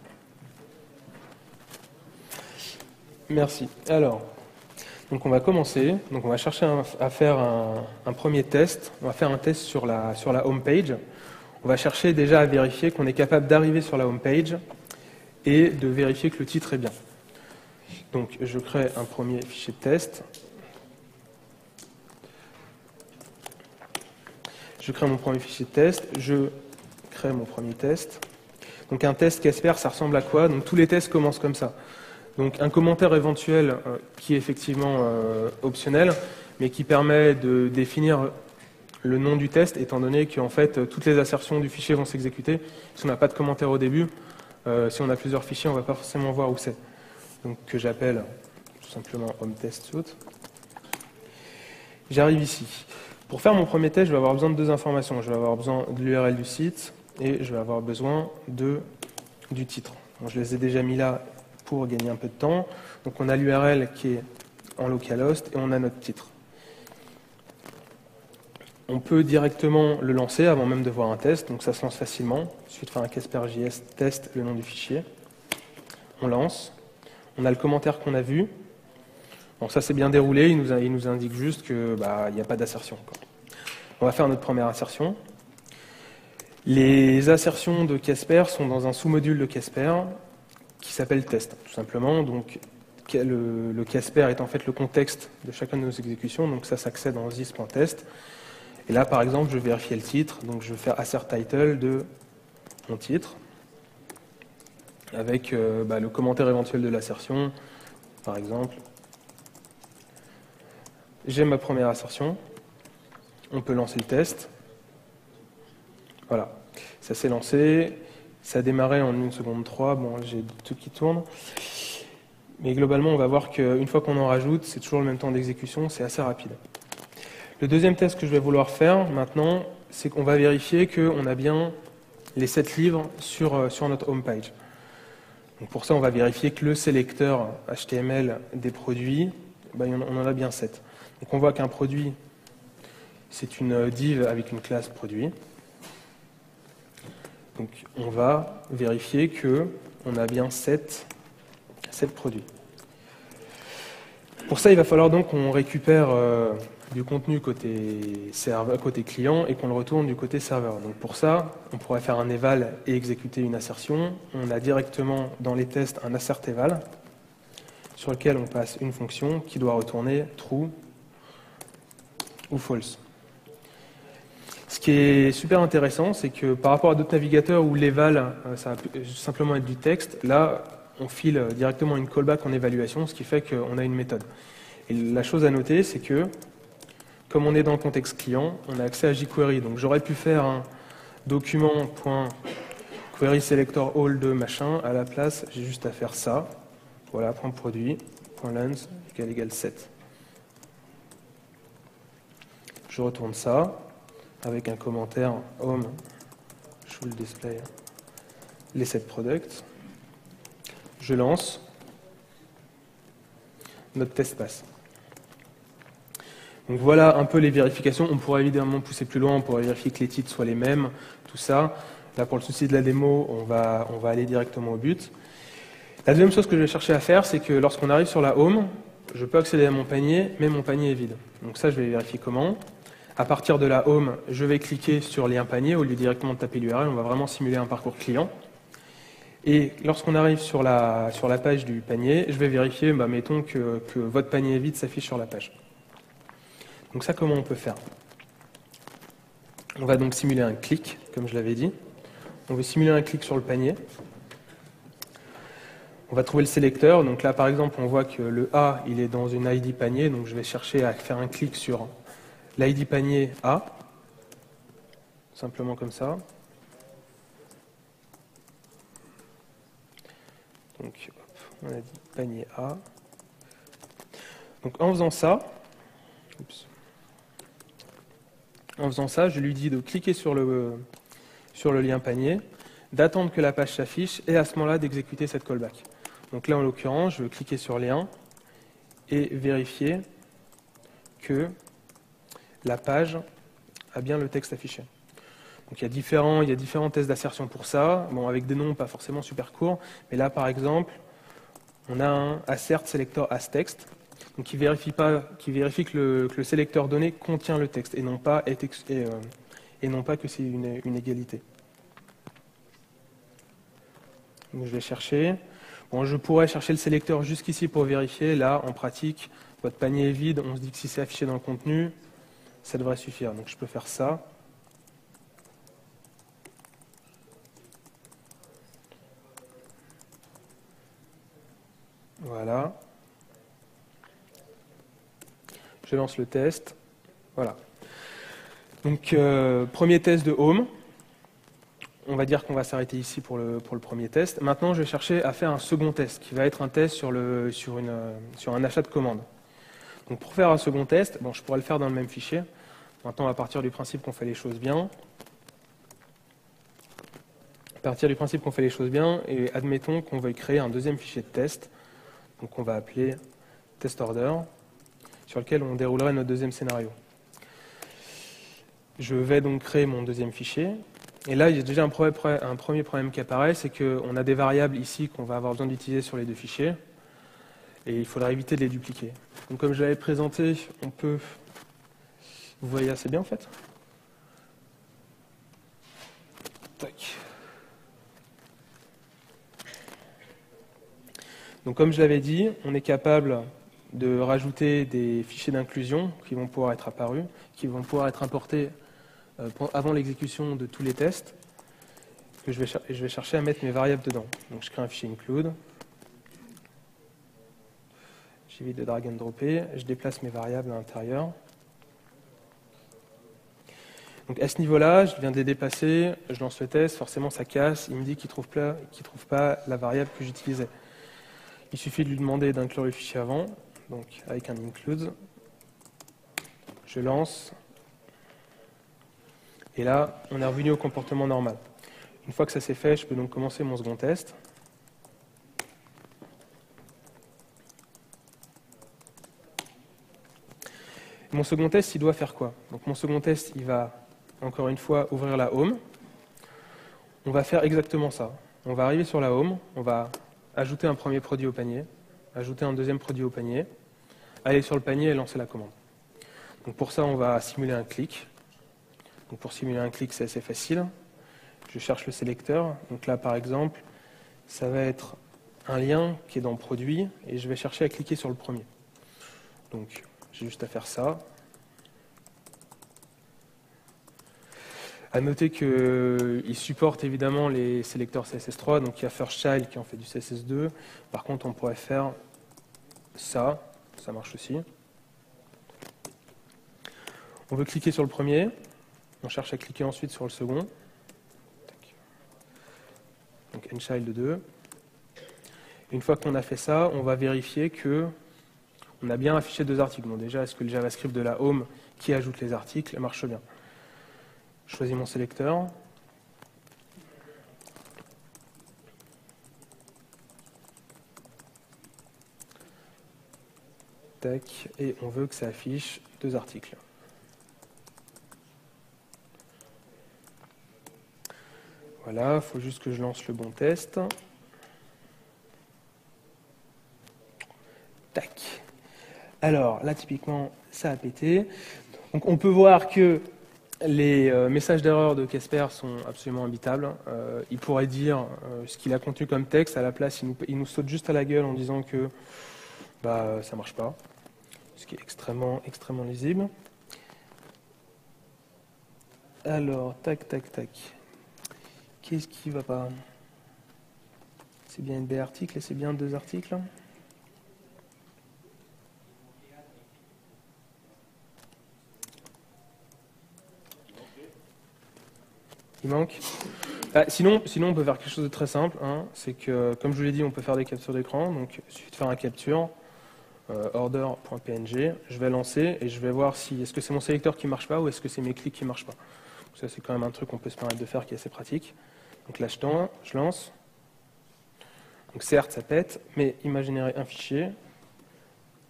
Merci. Alors, donc on va commencer. Donc on va chercher à faire un premier test. On va faire un test sur la home page. On va chercher déjà à vérifier qu'on est capable d'arriver sur la home page et de vérifier que le titre est bien. Donc je crée un premier fichier de test. Je crée mon premier fichier de test. Je crée mon premier test. Donc un test Casper, ça ressemble à quoi ? Donc tous les tests commencent comme ça. Donc un commentaire éventuel qui est effectivement optionnel, mais qui permet de définir le nom du test, étant donné qu'en fait toutes les assertions du fichier vont s'exécuter. Si on n'a pas de commentaire au début, si on a plusieurs fichiers, on ne va pas forcément voir où c'est. Donc que j'appelle tout simplement home test suite. J'arrive ici. Pour faire mon premier test, je vais avoir besoin de 2 informations. Je vais avoir besoin de l'URL du site et je vais avoir besoin du titre. Bon, je les ai déjà mis là pour gagner un peu de temps. Donc on a l'URL qui est en localhost et on a notre titre. On peut directement le lancer avant même de voir un test, donc ça se lance facilement. Il suffit de faire un Casper.js test, le nom du fichier. On lance. On a le commentaire qu'on a vu. Bon, ça c'est bien déroulé, il nous indique juste qu'il n'y a pas d'assertion. On va faire notre première assertion. Les assertions de Casper sont dans un sous-module de Casper qui s'appelle test, tout simplement. Donc, le Casper est en fait le contexte de chacune de nos exécutions, donc ça s'accède dans this.test. Et là, par exemple, je vais vérifier le titre, donc je vais faire assert title de mon titre, avec le commentaire éventuel de l'assertion, par exemple. J'ai ma première assertion, on peut lancer le test. Voilà, ça s'est lancé. Ça a démarré en 1 seconde 3, bon j'ai tout qui tourne. Mais globalement, on va voir qu'une fois qu'on en rajoute, c'est toujours le même temps d'exécution, c'est assez rapide. Le deuxième test que je vais vouloir faire maintenant, c'est qu'on va vérifier qu'on a bien les 7 livres sur notre home page. Donc pour ça, on va vérifier que le sélecteur HTML des produits, on en a bien 7. Donc on voit qu'un produit, c'est une div avec une classe produit. Donc on va vérifier qu'on a bien 7 produits. Pour ça, il va falloir donc qu'on récupère du contenu côté client et qu'on le retourne du côté serveur. Donc pour ça, on pourrait faire un eval et exécuter une assertion. On a directement dans les tests un assert eval sur lequel on passe une fonction qui doit retourner true ou false. Ce qui est super intéressant, c'est que par rapport à d'autres navigateurs où l'eval, ça va simplement être du texte, là, on file directement une callback en évaluation, ce qui fait qu'on a une méthode. Et la chose à noter, c'est que, comme on est dans le contexte client, on a accès à jQuery. Donc j'aurais pu faire un document.query selector all de machin, à la place, j'ai juste à faire ça. Voilà, .produit, .lens, égale 7. Je retourne ça avec un commentaire home should display les set products. Je lance. Notre test passe. Donc voilà un peu les vérifications. On pourrait évidemment pousser plus loin, on pourrait vérifier que les titres soient les mêmes, tout ça. Là, pour le souci de la démo, on va aller directement au but. La deuxième chose que je vais chercher à faire, c'est que lorsqu'on arrive sur la home, je peux accéder à mon panier, mais mon panier est vide. Donc ça, je vais vérifier comment. À partir de la home, je vais cliquer sur lien panier au lieu directement de taper l'URL. On va vraiment simuler un parcours client. Et lorsqu'on arrive sur la page du panier, je vais vérifier, mettons que votre panier est vide s'affiche sur la page. Donc ça, comment on peut faire? On va donc simuler un clic, comme je l'avais dit. On veut simuler un clic sur le panier. On va trouver le sélecteur. Donc là, par exemple, on voit que le A, il est dans une ID panier. Donc je vais chercher à faire un clic sur l'ID panier A. Simplement comme ça. Donc, hop, on a dit panier A. Donc en faisant ça, je lui dis de cliquer sur le lien panier, d'attendre que la page s'affiche et à ce moment-là d'exécuter cette callback. Donc là, en l'occurrence, je vais cliquer sur lien et vérifier que la page a bien le texte affiché. Donc il y a différents tests d'assertion pour ça, bon, avec des noms pas forcément super courts, mais là, par exemple, on a un assert selector as text, donc qui vérifie que le sélecteur donné contient le texte et non pas que c'est une égalité. Donc je vais chercher. Bon, je pourrais chercher le sélecteur jusqu'ici pour vérifier. Là, en pratique, votre panier est vide. On se dit que si c'est affiché dans le contenu, ça devrait suffire. Donc je peux faire ça. Voilà. Je lance le test. Voilà. Donc, premier test de home. On va dire qu'on va s'arrêter ici pour le premier test. Maintenant, je vais chercher à faire un second test, qui va être un test sur un achat de commande. Donc, pour faire un second test, bon, je pourrais le faire dans le même fichier. Maintenant, à partir du principe qu'on fait les choses bien. Et admettons qu'on veuille créer un deuxième fichier de test. Donc, on va appeler test order, sur lequel on déroulerait notre deuxième scénario. Je vais donc créer mon deuxième fichier. Et là, il y a déjà un premier problème qui apparaît, c'est qu'on a des variables ici qu'on va avoir besoin d'utiliser sur les deux fichiers. Et il faudra éviter de les dupliquer. Donc comme je l'avais présenté, on peut... Vous voyez assez bien en fait. Tac. Donc comme je l'avais dit, on est capable de rajouter des fichiers d'inclusion qui vont pouvoir être apparus, qui vont pouvoir être importés avant l'exécution de tous les tests, que je vais chercher à mettre mes variables dedans. Donc je crée un fichier include, j'évite de drag and dropper, je déplace mes variables à l'intérieur. Donc à ce niveau-là, je viens de les déplacer, je lance le test, forcément ça casse, il me dit qu'il ne trouve pas la variable que j'utilisais. Il suffit de lui demander d'inclure le fichier avant, donc avec un include, je lance. Et là, on est revenu au comportement normal. Une fois que ça s'est fait, je peux donc commencer mon second test. Mon second test, il doit faire quoi? Donc mon second test, il va, encore une fois, ouvrir la home. On va faire exactement ça. On va arriver sur la home, on va ajouter un premier produit au panier, ajouter un deuxième produit au panier, aller sur le panier et lancer la commande. Donc pour ça, on va simuler un clic. Donc pour simuler un clic, c'est assez facile. Je cherche le sélecteur. Donc là, par exemple, ça va être un lien qui est dans Produit et je vais chercher à cliquer sur le premier. Donc j'ai juste à faire ça. À noter qu'il supporte évidemment les sélecteurs CSS3, donc il y a First Child qui en fait du CSS2. Par contre, on pourrait faire ça marche aussi. On veut cliquer sur le premier. On cherche à cliquer ensuite sur le second. Donc nchild 2. Une fois qu'on a fait ça, on va vérifier qu'on a bien affiché deux articles. Bon, déjà, est-ce que le JavaScript de la home qui ajoute les articles marche bien? Je choisis mon sélecteur. tac, et on veut que ça affiche 2 articles. Voilà, il faut juste que je lance le bon test. Tac. Alors, là, typiquement, ça a pété. Donc, on peut voir que les messages d'erreur de Casper sont absolument imbitables. Il pourrait dire ce qu'il a contenu comme texte. À la place, il nous saute juste à la gueule en disant que ça ne marche pas. Ce qui est extrêmement, extrêmement lisible. Alors, tac, tac, tac. Qu'est-ce qui va pas? C'est bien une B article et c'est bien 2 articles. Il manque. Sinon, on peut faire quelque chose de très simple. Hein. C'est que, comme je vous l'ai dit, on peut faire des captures d'écran. Donc, il suffit de faire un capture, order.png. Je vais lancer et je vais voir si est-ce que c'est mon sélecteur qui ne marche pas ou est-ce que c'est mes clics qui ne marchent pas. Donc, ça, c'est quand même un truc qu'on peut se permettre de faire qui est assez pratique. Donc là, je lance. Donc certes, ça pète, mais imaginez un fichier,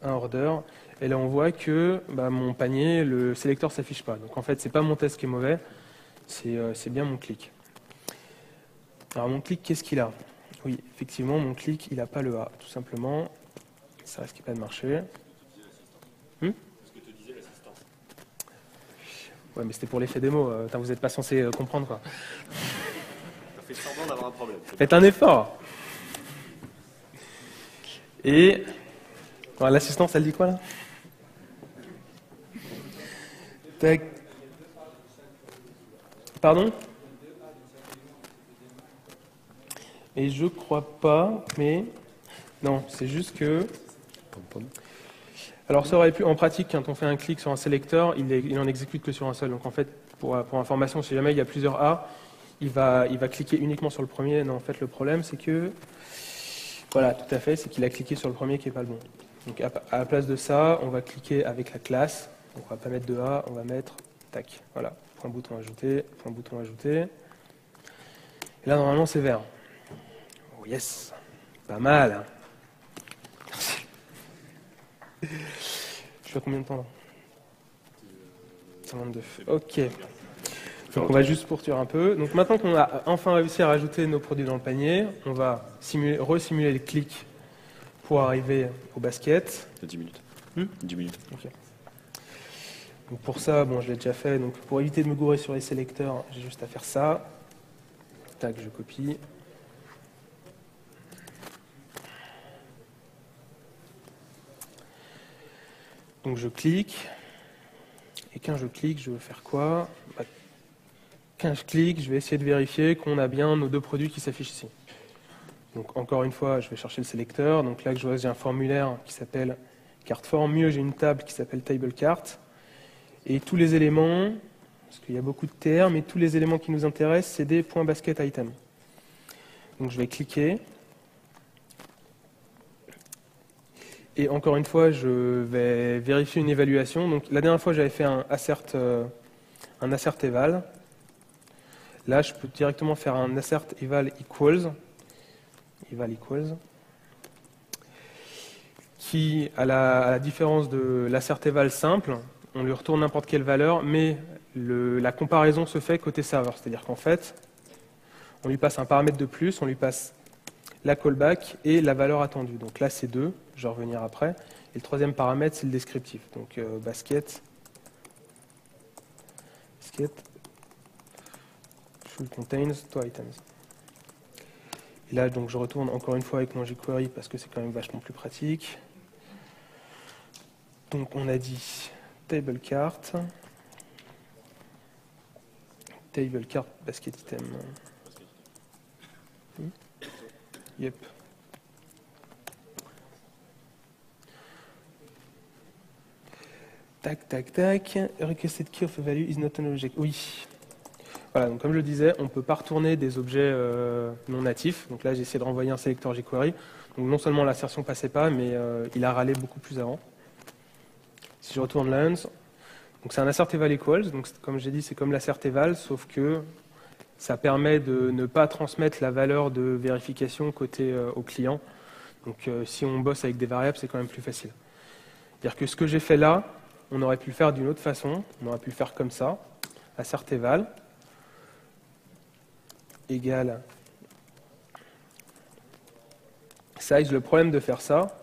un order, et là on voit que mon panier, le sélecteur ne s'affiche pas. Donc en fait, ce n'est pas mon test qui est mauvais, c'est bien mon clic. Alors mon clic, qu'est-ce qu'il a? Oui, effectivement, mon clic, il n'a pas le A, tout simplement. Ça risque pas de marcher. Ce que te disait l'assistant. Ouais, mais c'était pour l'effet démo. Vous n'êtes pas censé comprendre, quoi. Fait semblant d'avoir un problème. Faites un effort. Et l'assistance, elle dit quoi là? Tac. Pardon? Et je crois pas, mais non, c'est juste que. Alors ça aurait pu, en pratique, quand on fait un clic sur un sélecteur, il en exécute que sur un seul. Donc en fait, pour information, si jamais il y a plusieurs A, il va cliquer uniquement sur le premier. Non, en fait, le problème, c'est que... Voilà, tout à fait, c'est qu'il a cliqué sur le premier qui n'est pas le bon. Donc, à la place de ça, on va cliquer avec la classe. Donc, on ne va pas mettre de A, on va mettre... Tac, voilà. Point bouton ajouté, point bouton ajouté. Et là, normalement, c'est vert. Oh, yes. Pas mal. Hein. Merci. Je fais combien de temps, là 122. Ok. Donc on va juste poursuivre un peu. Donc maintenant qu'on a enfin réussi à rajouter nos produits dans le panier, on va resimuler les clics pour arriver au basket. 10 minutes. 10 minutes. Okay. Donc pour ça, je l'ai déjà fait. Donc pour éviter de me gourer sur les sélecteurs, j'ai juste à faire ça. Tac, je copie. Donc je clique. Et quand je clique, je veux faire quoi? Quand je clique, je vais essayer de vérifier qu'on a bien nos 2 produits qui s'affichent ici. Donc encore une fois, je vais chercher le sélecteur. Donc là, je vois que j'ai un formulaire qui s'appelle carte form. Mieux, j'ai une table qui s'appelle table cart. Et tous les éléments, parce qu'il y a beaucoup de termes, et tous les éléments qui nous intéressent, c'est des points basket item. Donc je vais cliquer. Et encore une fois, je vais vérifier une évaluation. Donc la dernière fois, j'avais fait un assert eval. Là, je peux directement faire un assert eval equals, qui, à la différence de l'assert eval simple, on lui retourne n'importe quelle valeur, mais la comparaison se fait côté serveur. C'est-à-dire qu'en fait, on lui passe un paramètre de plus, on lui passe la callback et la valeur attendue. Donc là, c'est 2, je vais revenir après. Et le 3e paramètre, c'est le descriptif. Donc basket full contains 2 items. Et là, donc, je retourne encore une fois avec mon jQuery parce que c'est quand même vachement plus pratique. Donc, on a dit table cart basket item. Yep. Tac, tac, tac. Requested key of a value is not an object. Oui. Voilà, donc comme je le disais, on ne peut pas retourner des objets non natifs. Donc là, j'ai essayé de renvoyer un sélecteur jQuery. Donc non seulement l'assertion ne passait pas, mais il a râlé beaucoup plus avant. Si je retourne lens, donc c'est un assert eval equals. Donc comme j'ai dit, c'est comme l'assert eval, sauf que ça permet de ne pas transmettre la valeur de vérification côté au client. Donc si on bosse avec des variables, c'est quand même plus facile. C'est-à-dire que ce que j'ai fait là, on aurait pu le faire d'une autre façon. On aurait pu le faire comme ça, assert eval égale size. Le problème de faire ça,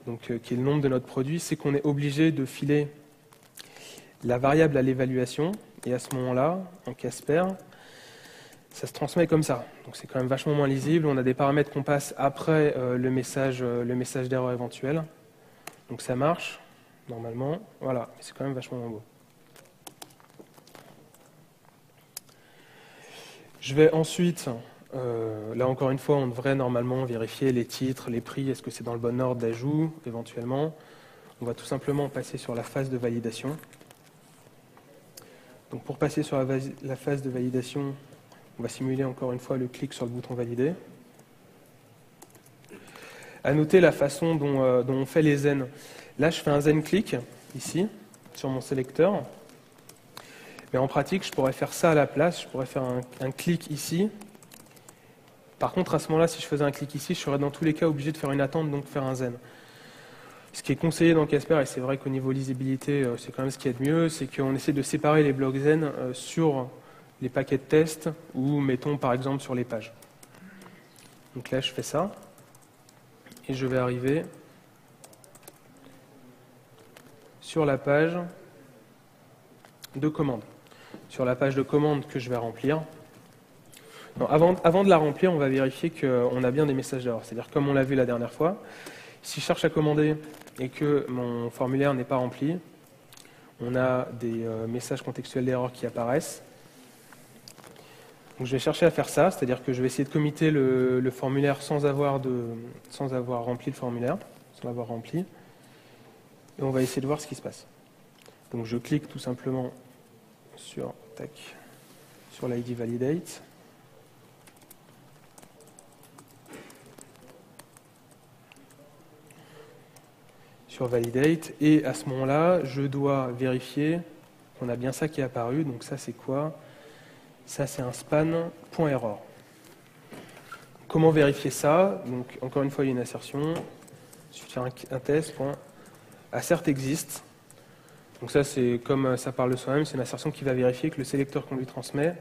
donc, qui est le nombre de notre produit, c'est qu'on est obligé de filer la variable à l'évaluation, et à ce moment-là, en Casper, ça se transmet comme ça. Donc c'est quand même vachement moins lisible. On a des paramètres qu'on passe après le message d'erreur éventuel. Donc ça marche, normalement. Voilà, c'est quand même vachement moins beau. Je vais ensuite, là encore une fois, on devrait normalement vérifier les titres, les prix, est-ce que c'est dans le bon ordre d'ajout, éventuellement. On va tout simplement passer sur la phase de validation. Donc pour passer sur la phase de validation, on va simuler encore une fois le clic sur le bouton valider. À noter la façon dont on fait les zen. Là, je fais un zen click, ici, sur mon sélecteur. Mais en pratique, je pourrais faire ça à la place. Je pourrais faire un clic ici. Par contre, à ce moment-là, si je faisais un clic ici, je serais dans tous les cas obligé de faire une attente, donc faire un zen. Ce qui est conseillé dans Casper, et c'est vrai qu'au niveau lisibilité, c'est quand même ce qu'il y a de mieux, c'est qu'on essaie de séparer les blocs zen sur les paquets de tests ou, mettons, par exemple, sur les pages. Donc là, je fais ça. Et je vais arriver sur la page de commande. Sur la page de commande que je vais remplir. Non, avant de la remplir, on va vérifier qu'on a bien des messages d'erreur. C'est-à-dire, comme on l'a vu la dernière fois, si je cherche à commander et que mon formulaire n'est pas rempli, on a des messages contextuels d'erreur qui apparaissent. Donc je vais chercher à faire ça, c'est-à-dire que je vais essayer de committer le formulaire sans avoir rempli le formulaire, sans l'avoir rempli. Et on va essayer de voir ce qui se passe. Donc je clique tout simplement sur l'ID validate. Sur validate, et à ce moment-là, je dois vérifier qu'on a bien ça qui est apparu. Donc ça, c'est quoi? Ça, c'est un span.error. Comment vérifier ça? Donc encore une fois, il y a une assertion. Je vais faire un test. Assert existe. Donc ça, c'est comme ça parle de soi-même, c'est une assertion qui va vérifier que le sélecteur qu'on lui transmet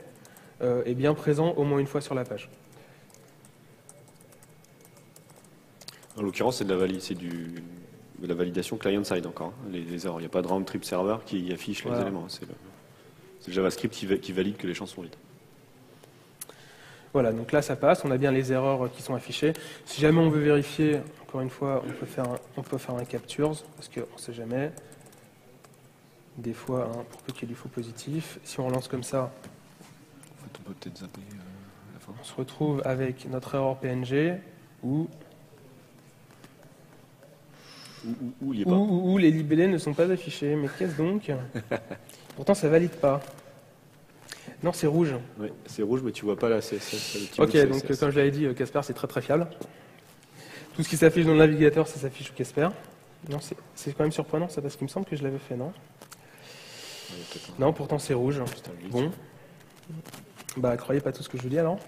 est bien présent au moins une fois sur la page. En l'occurrence, c'est de la validation client-side encore. Hein, les erreurs. Il n'y a pas de round trip server qui affiche les éléments. C'est le JavaScript qui valide que les champs sont vides. Voilà, donc là ça passe, on a bien les erreurs qui sont affichées. Si jamais on veut vérifier, encore une fois, on peut faire un captures, parce qu'on ne sait jamais. Des fois, pour peu qu'il y ait du faux positif. Si on relance comme ça, On peut peut-être zapper à la fin. On se retrouve avec notre erreur PNG où il est pas. Où les libellés ne sont pas affichés. Mais qu'est-ce donc? Pourtant, ça valide pas. Non, c'est rouge. Oui, c'est rouge, mais tu vois pas là. Ok, donc comme je l'avais dit, Casper, c'est très très fiable. Tout ce qui s'affiche dans le navigateur, ça s'affiche au Casper. Non, c'est quand même surprenant, ça, parce qu'il me semble que je l'avais fait, non? Non, pourtant c'est rouge. Bon. Bah, croyez pas tout ce que je vous dis alors.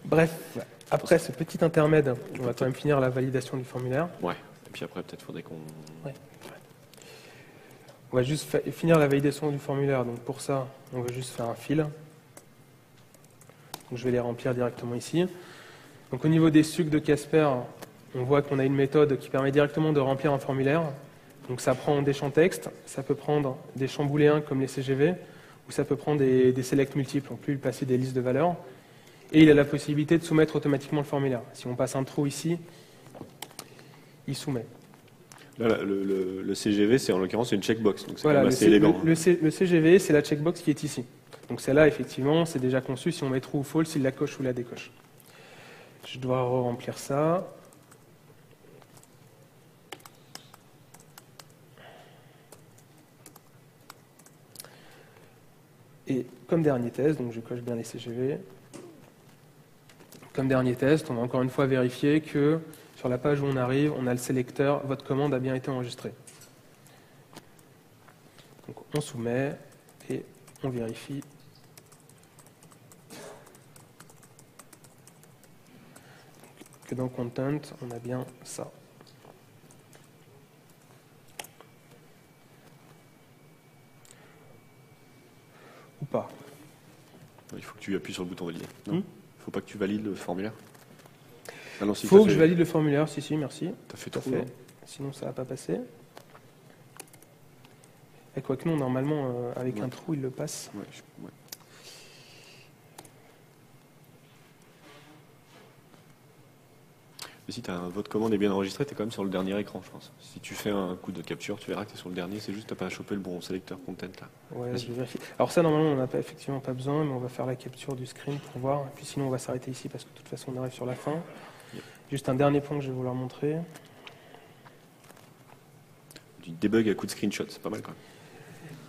Bref, après ce petit intermède, on va quand même finir la validation du formulaire. Ouais, et puis après, peut-être faudrait qu'on... Ouais. On va juste finir la validation du formulaire. Donc pour ça, on va juste faire un fil. Donc je vais les remplir directement ici. Donc au niveau des sucs de Casper, on voit qu'on a une méthode qui permet directement de remplir un formulaire. Donc ça prend des champs texte, ça peut prendre des champs booléens comme les CGV, ou ça peut prendre des selects multiples, on peut lui passer des listes de valeurs. Et il a la possibilité de soumettre automatiquement le formulaire. Si on passe un trou ici, il soumet. Là, le CGV, c'est en l'occurrence une checkbox, donc c'est voilà, assez élégant. Le CGV, c'est la checkbox qui est ici. Donc celle-là, effectivement, c'est déjà conçu si on met true ou false, il la coche ou la décoche. Je dois remplir ça. Et comme dernier test, donc je coche bien les CGV. Comme dernier test, on va encore une fois vérifier que sur la page où on arrive, on a le sélecteur, votre commande a bien été enregistrée. Donc on soumet et on vérifie. Que dans Content, on a bien ça. ou pas? Il faut que tu appuies sur le bouton valider. Non, il faut pas que tu valides le formulaire. Ah non, si, Il faut que je valide le formulaire, si, merci. T'as fait Tout à trop, fait. non? Sinon, ça va pas passer. Et quoique non, normalement, avec Ouais. un trou, il le passe. Ouais, ouais. Mais si votre commande est bien enregistrée, tu es quand même sur le dernier écran, je pense. Si tu fais un coup de capture, tu verras que tu es sur le dernier, c'est juste que tu n'as pas chopé le bon sélecteur content là. Ouais, Vas-y. je vais vérifier. Alors ça, normalement, on n'a pas, effectivement pas besoin, mais on va faire la capture du screen pour voir. Et puis sinon, on va s'arrêter ici parce que de toute façon, on arrive sur la fin. Juste un dernier point que je vais vouloir montrer. Du debug à coup de screenshot, c'est pas mal quand même.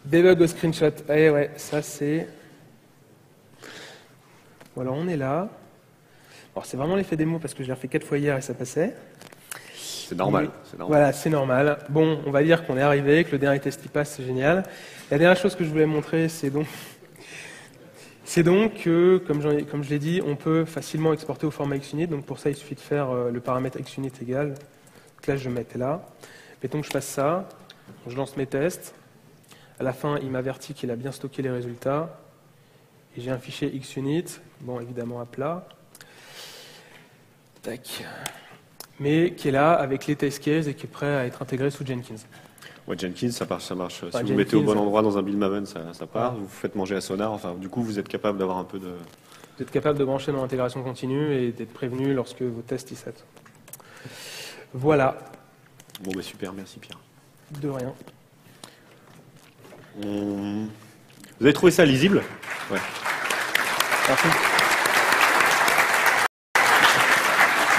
Debug au screenshot. Eh ouais, ça c'est... Bon, alors on est là. Alors c'est vraiment l'effet démo parce que je l'ai refait 4 fois hier et ça passait. C'est normal, Mais- c'est normal. Voilà, c'est normal. Bon, on va dire qu'on est arrivé, que le dernier test y passe, c'est génial. La dernière chose que je voulais montrer, c'est donc que, comme je l'ai dit, on peut facilement exporter au format XUnit. Donc pour ça, il suffit de faire le paramètre XUnit égal. Donc là, je mettais là. Mettons que je fasse ça. Je lance mes tests. À la fin, il m'avertit qu'il a bien stocké les résultats. Et j'ai un fichier XUnit, bon, évidemment à plat. Tac. Mais qui est là avec les test cases et qui est prêt à être intégré sous Jenkins. Ouais, Jenkins, ça marche. Si vous Jenkins, mettez au bon endroit dans un build Maven, ça part. Ouais. Vous faites manger à Sonar. Enfin, du coup, vous êtes capable d'avoir un peu de. Vous êtes capable de brancher dans l'intégration continue et d'être prévenu lorsque vos tests y set. Voilà, Bon, bah super, merci Pierre. de rien. Vous avez trouvé ça lisible? Ouais. Merci.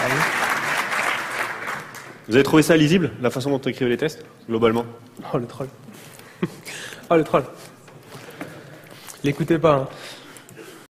Allez. Vous avez trouvé ça lisible, la façon dont tu écrivais les tests, globalement? Oh le troll. Oh le troll. L'écoutez pas. Hein.